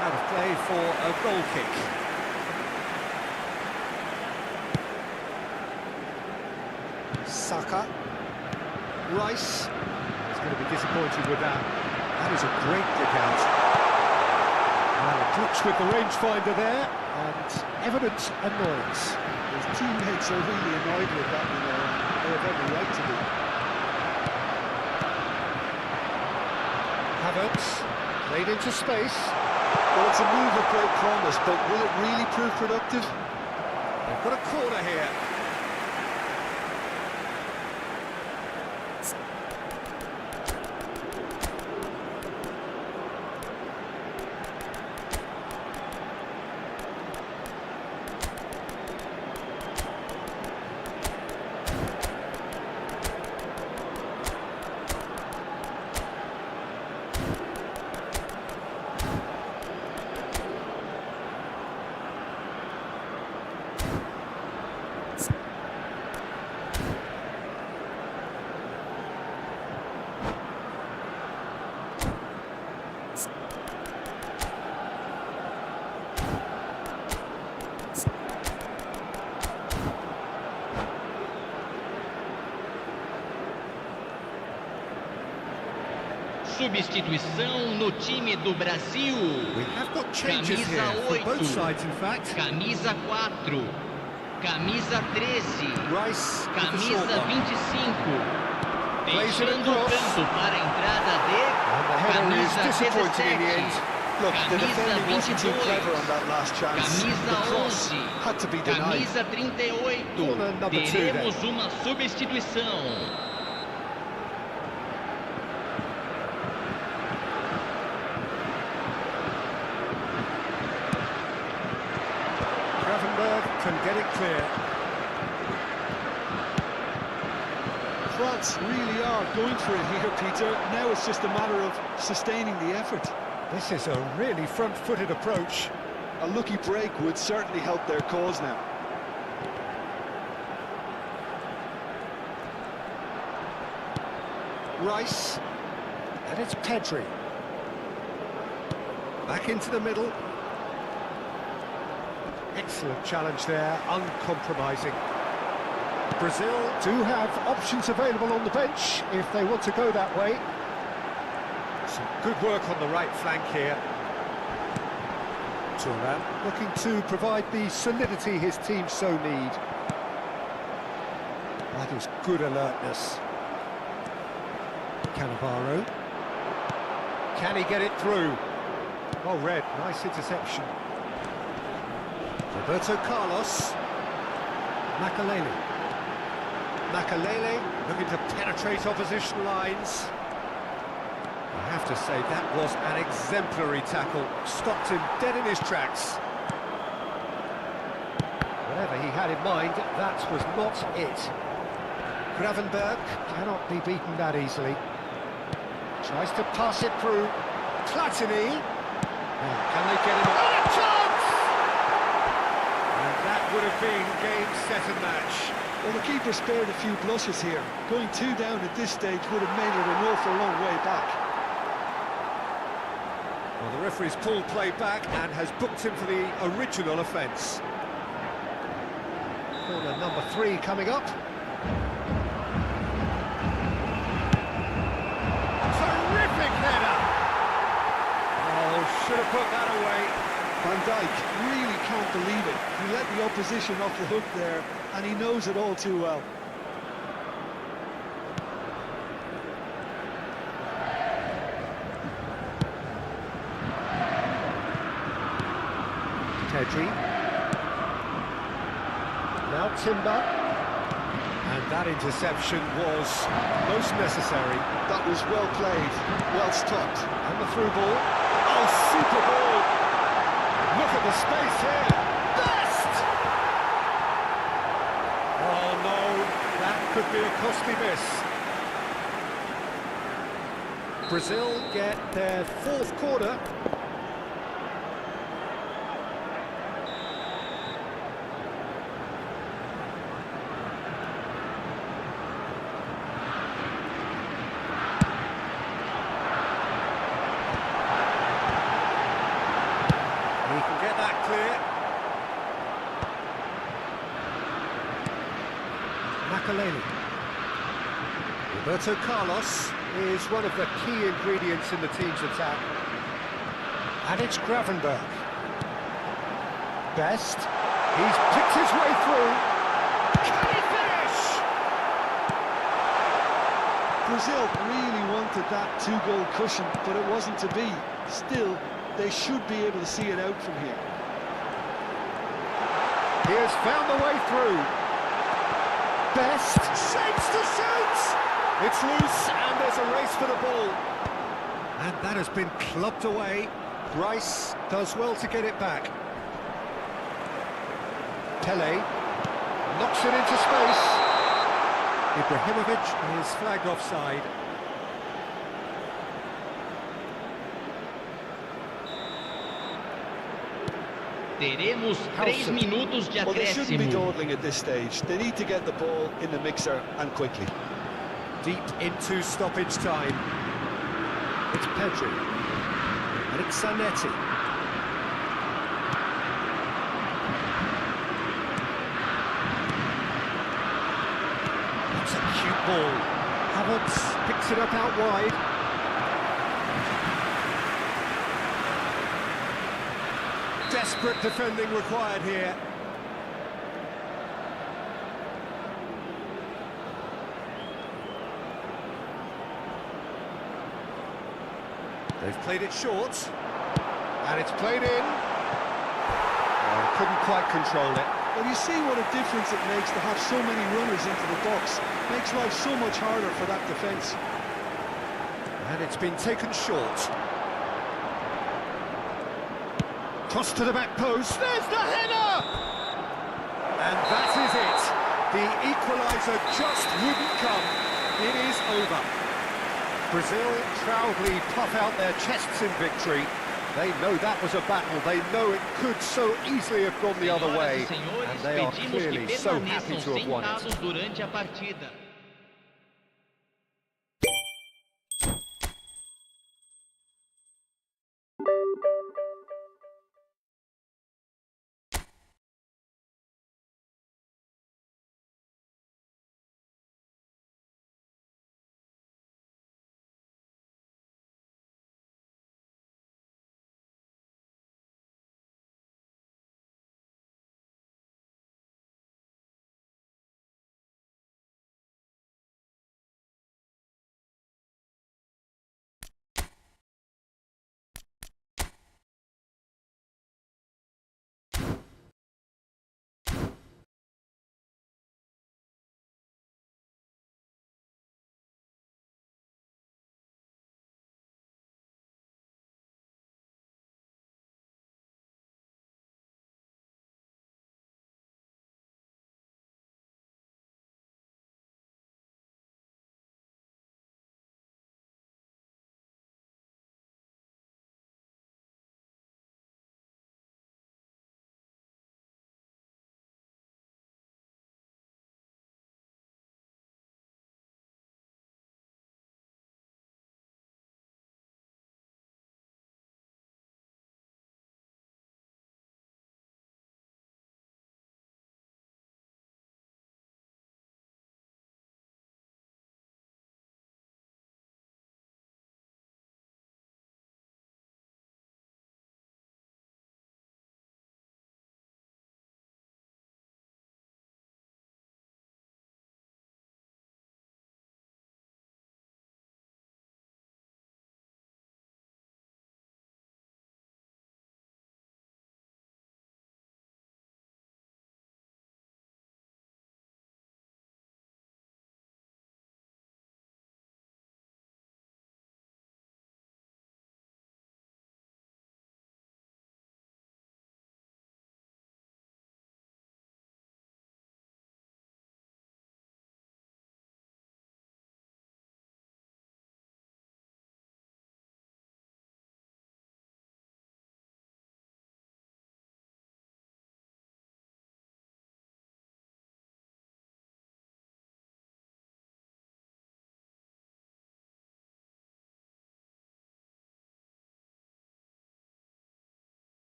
Out of play for a goal kick. Saka. Rice. He's going to be disappointed with that. That is a great kick out. Well, a touch with the rangefinder there, and evident annoyance. His teammates are really annoyed with that, you know. They have every right to be. Havertz, played into space. Well, it's a move of great promise, but will it really prove productive? They've got a corner here. Substituição no time do Brasil. We have got changes here Camisa for both 8. sides, in fact. Camisa 4. Camisa 13. Rice with the short Camisa one. 25. Plays it Deixando o across. campo para a entrada And the de header is camisa disappointing in the 17. end. Look, the Camisa defending wasn't too 22. clever on that last chance. Camisa The cross 11. had to be denied. Camisa 38. Corner number 2 then. Teremos uma substituição. Gravenberg can get it clear. France really are going for it here, Peter. Now it's just a matter of sustaining the effort. This is a really front-footed approach. A lucky break would certainly help their cause now. Rice, and it's Pedri. Back into the middle. Excellent challenge there, uncompromising. Brazil do have options available on the bench if they want to go that way. Some good work on the right flank here. Thuram looking to provide the solidity his team so need. That is good alertness. Cannavaro. Can he get it through? Oh, Red, nice interception. Roberto Carlos. Makalele. Makalele looking to penetrate opposition lines. I have to say, that was an exemplary tackle. Stopped him dead in his tracks. Whatever he had in mind, that was not it. Gravenberg cannot be beaten that easily. Tries to pass it through. Platini. Now, can they get him on? And a chance! And that would have been game, set and match. Well, the keeper spared a few blushes here. Going 2 down at this stage would have made it an awful long way back. Well, the referee's pulled play back and has booked him for the original offence. Corner number 3 coming up. Terrific header! Oh, should have put that away. Van Dijk really can't believe it. He let the opposition off the hook there, and he knows it all too well. Pedri. Now Timber. And that interception was most necessary. That was well played, well stopped. And the through ball. Oh, super ball! Look at the space here. Best! Oh no, that could be a costly miss. Brazil get their 4th corner. He can get that clear. Makalele. Roberto Carlos is one of the key ingredients in the team's attack. And it's Gravenberg. Best. He's picked his way through. Can he finish? Brazil really wanted that 2-goal cushion, but it wasn't to be. Still, they should be able to see it out from here. He has found the way through. Best shapes to shoot. It's loose and there's a race for the ball. And that has been clubbed away. Rice does well to get it back. Pele knocks it into space. Ibrahimovic is flagged offside. Teremos 3 minutos de Well, they shouldn't be acréscimo. dawdling at this stage. They need to get the ball in the mixer and quickly. Deep into stoppage time. It's Pedri. And it's Zanetti. That's a cute ball. Havertz picks it up out wide. Desperate defending required here. They've played it short, and it's played in. Oh, couldn't quite control it. Well, you see what a difference it makes to have so many runners into the box. Makes life so much harder for that defence. And it's been taken short. Cross to the back post, there's the header! And that is it. The equaliser just wouldn't come. It is over. Brazil proudly puff out their chests in victory. They know that was a battle. They know it could so easily have gone the other way. And they are clearly so happy to have won it. durante a partida.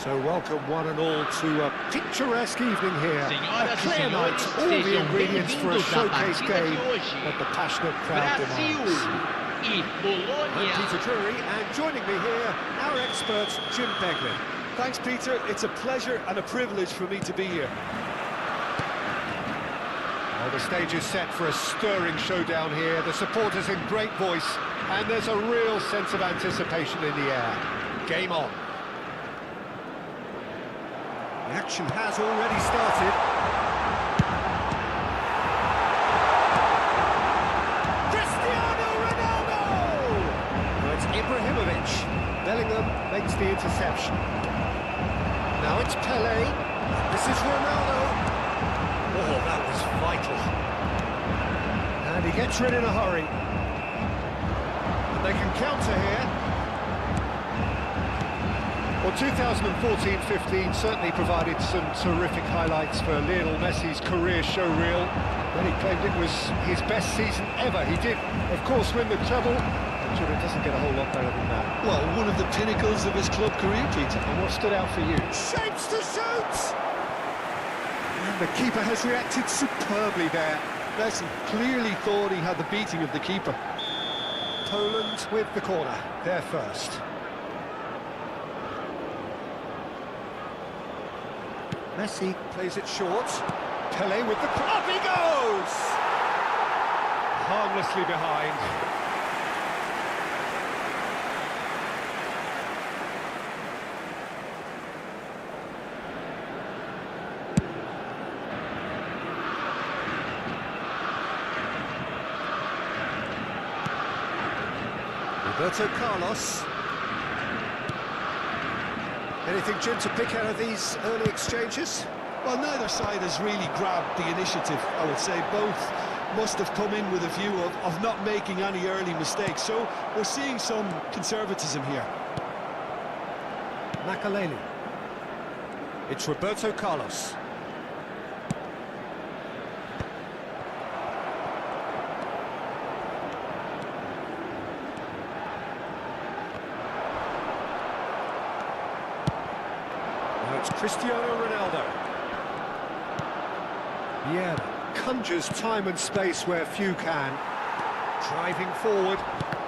So welcome one and all to a picturesque evening here. Senhoras A e clear night, senhores, all the sejam ingredients for a bem-vindos à showcase partida game de hoje. that the passionate crowd Brasil demands. e I'm Polônia. Peter Drury, and joining me here, our expert, Jim Beglin. Thanks, Peter. It's a pleasure and a privilege for me to be here. Well, the stage is set for a stirring showdown here. The supporters in great voice, and there's a real sense of anticipation in the air. Game on. The action has already started. Cristiano Ronaldo! Now it's Ibrahimovic. Bellingham makes the interception. Now it's Pelé. This is Ronaldo. Oh, that was vital. And he gets rid in a hurry. And they can counter here. Well, 2014-15 certainly provided some terrific highlights for Lionel Messi's career showreel. Many claimed it was his best season ever. He did, of course, win the treble. I'm sure it doesn't get a whole lot better than that. Well, one of the pinnacles of his club career, Peter. And what stood out for you? Shapes to shoot! And the keeper has reacted superbly there. Messi clearly thought he had the beating of the keeper. Poland with the corner, there first. Messi plays it short. Pelé with the... Up he goes! Harmlessly behind. Roberto Carlos. Anything, Jim, to pick out of these early exchanges? Well, neither side has really grabbed the initiative, I would say. Both must have come in with a view of not making any early mistakes. So we're seeing some conservatism here. Makaleli. It's Roberto Carlos. It's Cristiano Ronaldo. Yeah, conjures time and space where few can. Driving forward.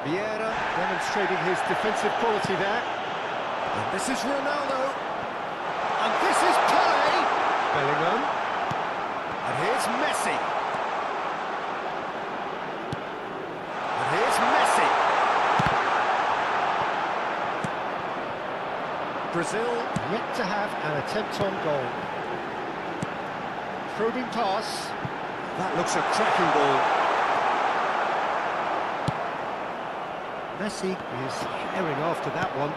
Vieira demonstrating his defensive quality there. And this is Ronaldo. And this is Pelé. Bellingham. And here's Messi. And here's Messi. Brazil yet to have an attempt on goal. Probing pass. That looks a cracking ball. Messi is herring after that one.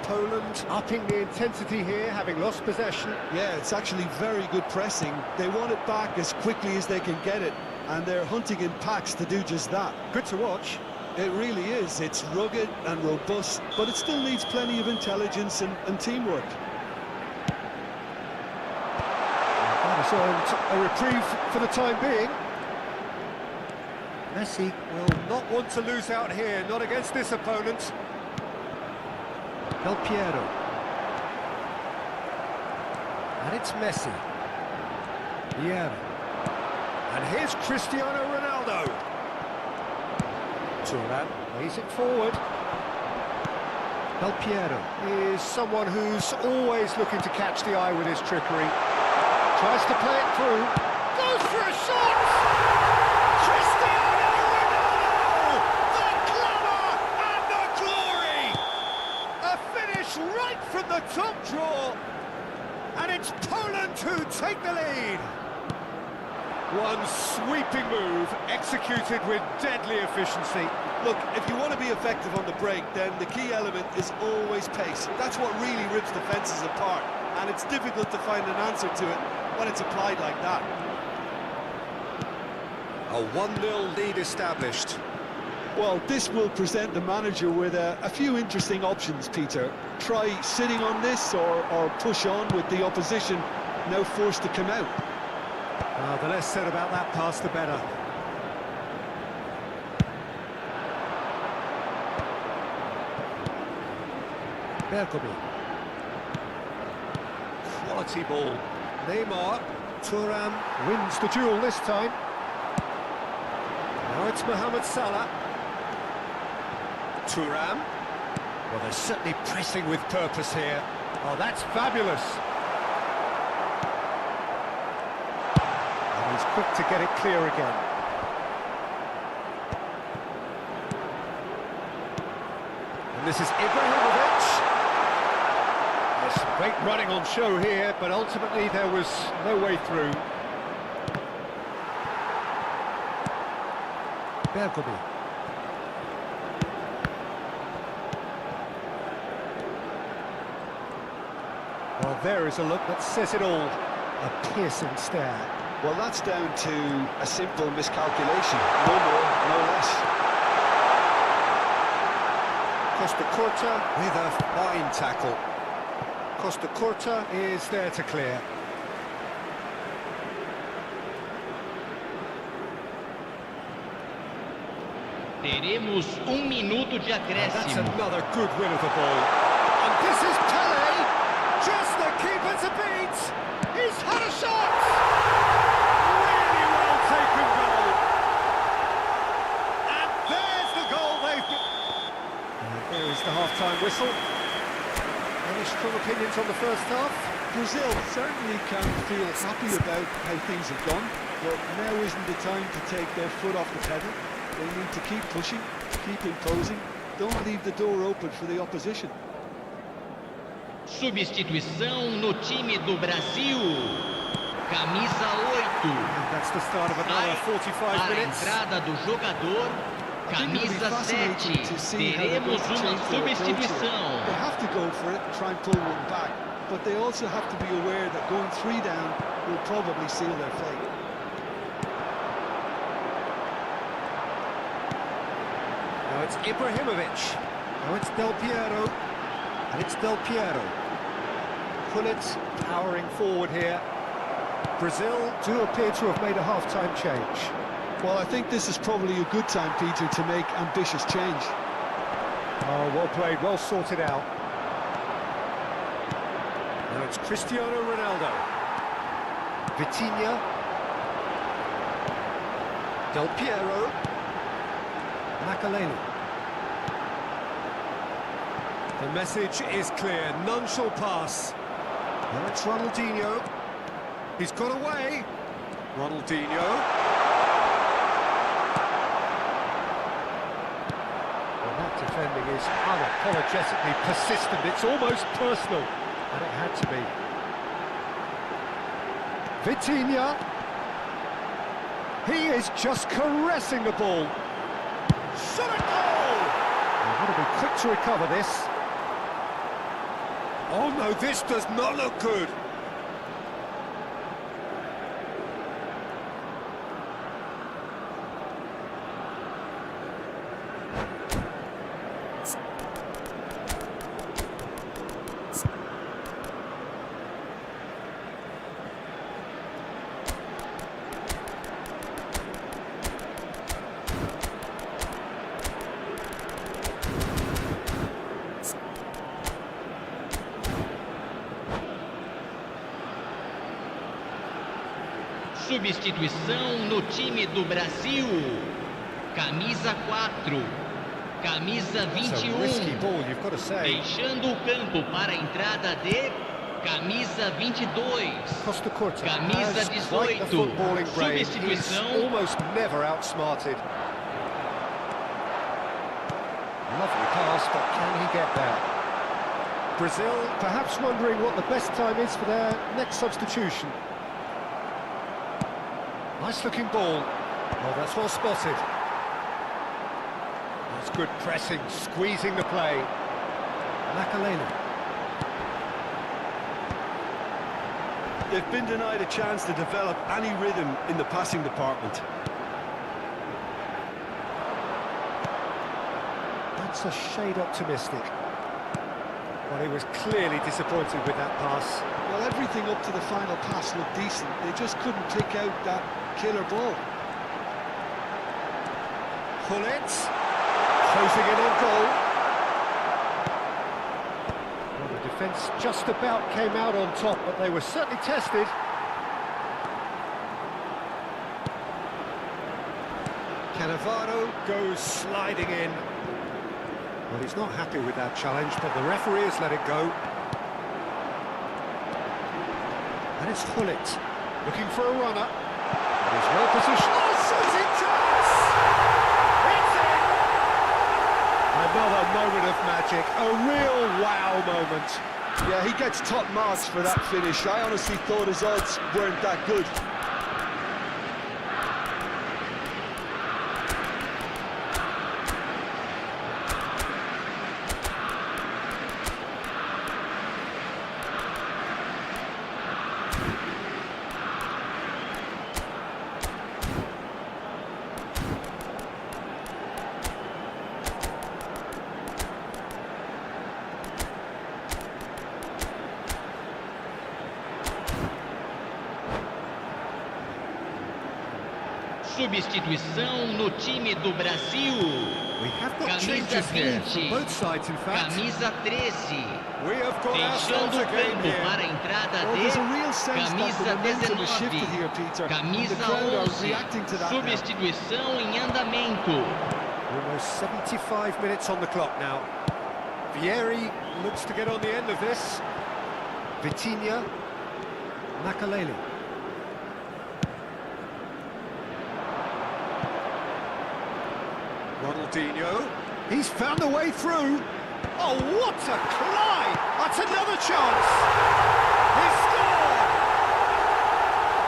Poland upping the intensity here, having lost possession. Yeah, it's actually very good pressing. They want it back as quickly as they can get it, and they're hunting in packs to do just that. Good to watch. It really is. It's rugged and robust, but it still needs plenty of intelligence and teamwork. That has earned a reprieve for the time being. Messi will not want to lose out here, not against this opponent. Del Piero. And it's Messi. Vieira. And here's Cristiano Ronaldo. Thuram lays it forward. Del Piero is someone who's always looking to catch the eye with his trickery. Tries to play it through. Goes for a shot! Cristiano Ronaldo! The glamour and the glory! A finish right from the top draw. And it's Poland who take the lead. One sweeping move, executed with deadly efficiency. Look, if you want to be effective on the break, then the key element is always pace. That's what really rips defences apart, and it's difficult to find an answer to it when it's applied like that. A 1-0 lead established. Well, this will present the manager with a few interesting options, Peter. Try sitting on this or push on with the opposition now forced to come out. The less said about that pass, the better. Bergomi. quality ball. Neymar, Thuram wins the duel this time. Now it's Mohamed Salah. Thuram. Well, they're certainly pressing with purpose here. Oh, that's fabulous. And he's quick to get it clear again. And this is Ibrahimovic. There's some great running on show here, but ultimately there was no way through. Bergomi. Well, there is a look that says it all. A piercing stare. Well, that's down to a simple miscalculation. No more, no less. Costa Curta with a fine tackle. Costa Curta is there to clear. Teremos minuto de That's acréscimo. another good win of the ball. And this is Pele! Just the keeper to beat! He's had a shot! Really well taken goal! And there's the goal they've been... And there is the half-time whistle. Any strong opinions on the first half? Brazil certainly can feel happy about how things have gone, but now isn't the time to take their foot off the pedal. They need to keep pushing, keep imposing, don't leave the door open for the opposition. Substituição no time do Brasil. Camisa 8. And that's the start of another 45 Para a minutes. entrada do jogador. I think it'll be Camisa fascinating 7. to see how they're going Teremos to uma change their approach here. substituição. They have to go for it and try and pull one back, but they also have to be aware that going 3 down will probably seal their fate. Now it's Ibrahimovic. Now it's Del Piero. And it's Del Piero. Gullit powering forward here. Brazil do appear to have made a half-time change. Well, I think this is probably a good time, Peter, to make ambitious change. Oh, well played, well sorted out. Now it's Cristiano Ronaldo. Vitinha. Del Piero. Makaleli. The message is clear, none shall pass. Now it's Ronaldinho. He's got away. Ronaldinho. Well, that defending is unapologetically persistent. It's almost personal. And it had to be. Vitinha. He is just caressing the ball. Shot a goal! They've got to be quick to recover this. Oh no, this does not look good. Substituição no time do Brasil. Camisa 4. Camisa It's a risky 21. ball, you've got to say. Deixando o campo para a entrada de camisa 22. Costa Curta Camisa has quite the 18. footballing brain. He's Substituição. almost never outsmarted. Lovely pass, but can he get there? Brazil perhaps wondering what the best time is for their next substitution. Nice looking ball. Oh, that's well spotted. That's good pressing, squeezing the play. Makaleli. They've been denied a chance to develop any rhythm in the passing department. That's a shade optimistic. Well, he was clearly disappointed with that pass. Well, everything up to the final pass looked decent. They just couldn't pick out that killer ball. Gullit closing in on goal. Well, the defence just about came out on top, but they were certainly tested. Cannavaro goes sliding in. Well, he's not happy with that challenge, but the referee has let it go. And it's Gullit, looking for a runner. He's well positioned. Oh, shooting chance! It's in! Another moment of magic, a real wow moment. Yeah, he gets top marks for that finish. I honestly thought his odds weren't that good. Substituição no time do Brasil. We have got Camisa changes here 20. from both sides, in fact. Camisa 13. We have got ourselves Deixando a o game campo here. para a entrada Well, de there's a real sense that the Camisa momentum has shifted 19. here, Peter. The Camisa crowd are 11. reacting to that now. Substituição em andamento. Almost 75 minutes on the clock now. Vieri looks to get on the end of this. Vitinha. Makaleli. Ronaldinho. He's found a way through. Oh, what a climb! That's another chance. He scored!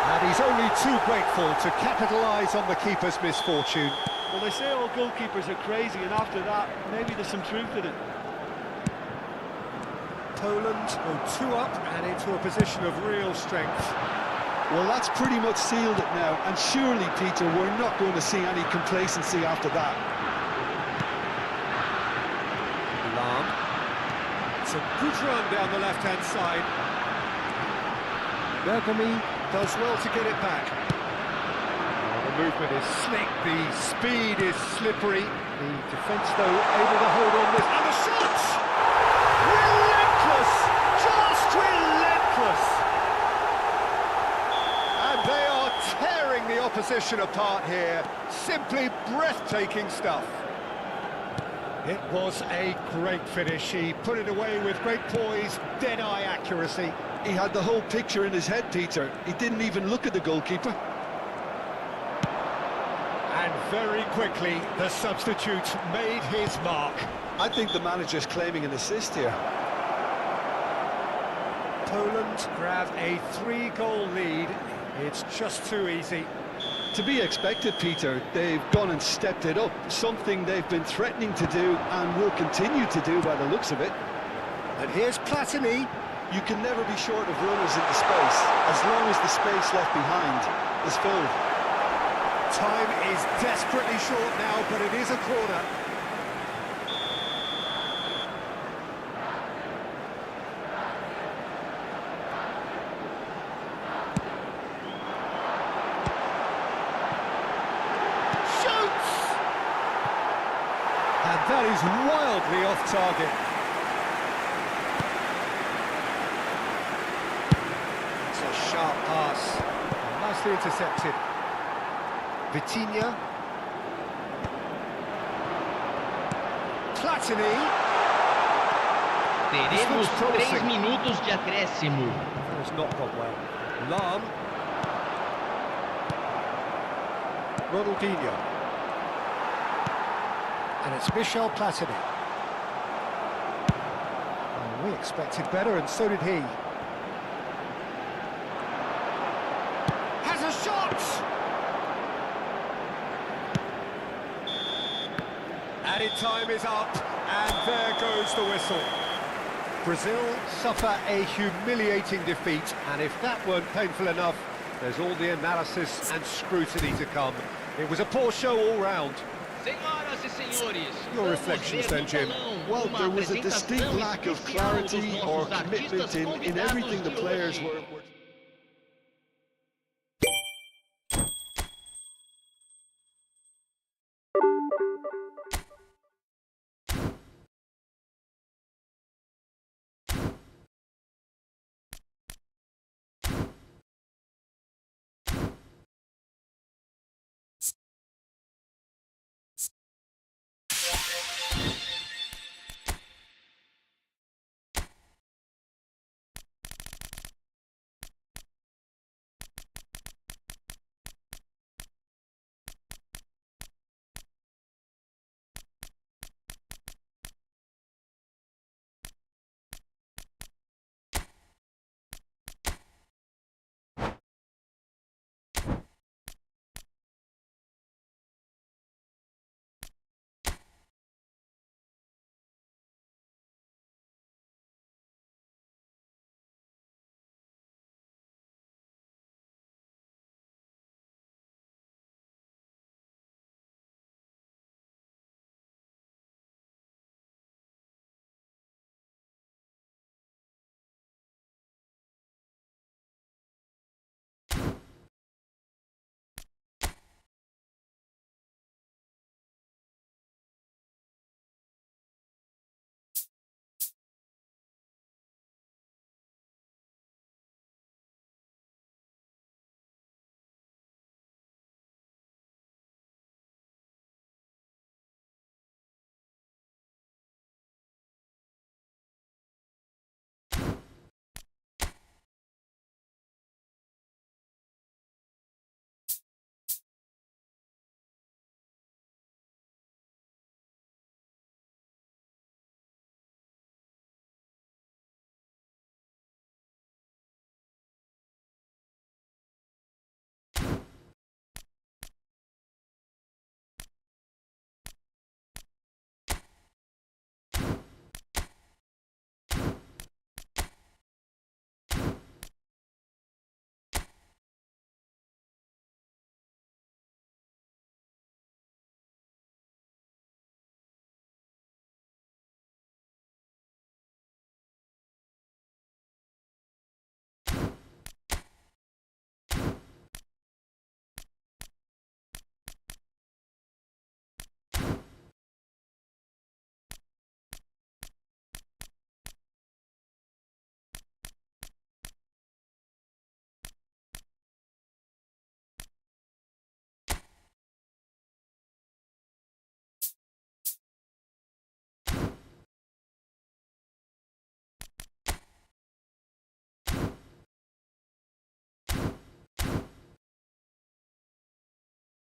And he's only too grateful to capitalise on the keeper's misfortune. Well, they say all goalkeepers are crazy, and after that, maybe there's some truth in it. Poland go 2 up and into a position of real strength. Well, that's pretty much sealed it now, and surely, Peter, we're not going to see any complacency after that. Lahm. It's a good run down the left-hand side. Bergami does well to get it back. Oh, the movement is slick, the speed is slippery. The defence, though, able to hold on this. And the shot! Relentless! Just relentless! And they are tearing the opposition apart here. Simply breathtaking stuff. It was a great finish. He put it away with great poise, dead-eye accuracy. He had the whole picture in his head, Peter. He didn't even look at the goalkeeper. And very quickly, the substitute made his mark. I think the manager's claiming an assist here. Poland grab a 3-goal lead. It's just too easy. To be expected, Peter. They've gone and stepped it up, something they've been threatening to do and will continue to do by the looks of it. And here's Platini. You can never be short of runners into space, as long as the space left behind is filled. Time is desperately short now, but it is a corner. And that is wildly off target. It's a sharp pass. Nicely intercepted. Vitinha. Platini. Teremos 3 minutos de acréscimo. That has not gone well. Lahm. Ronaldinho. And it's Michel Platini. Oh, we expected better, and so did he. Has a shot! Added time is up, and there goes the whistle. Brazil suffer a humiliating defeat, and if that weren't painful enough, there's all the analysis and scrutiny to come. It was a poor show all round. Senhoras e senhores, Your reflections then, Jim. Well, there was a distinct lack of clarity or commitment in everything the players were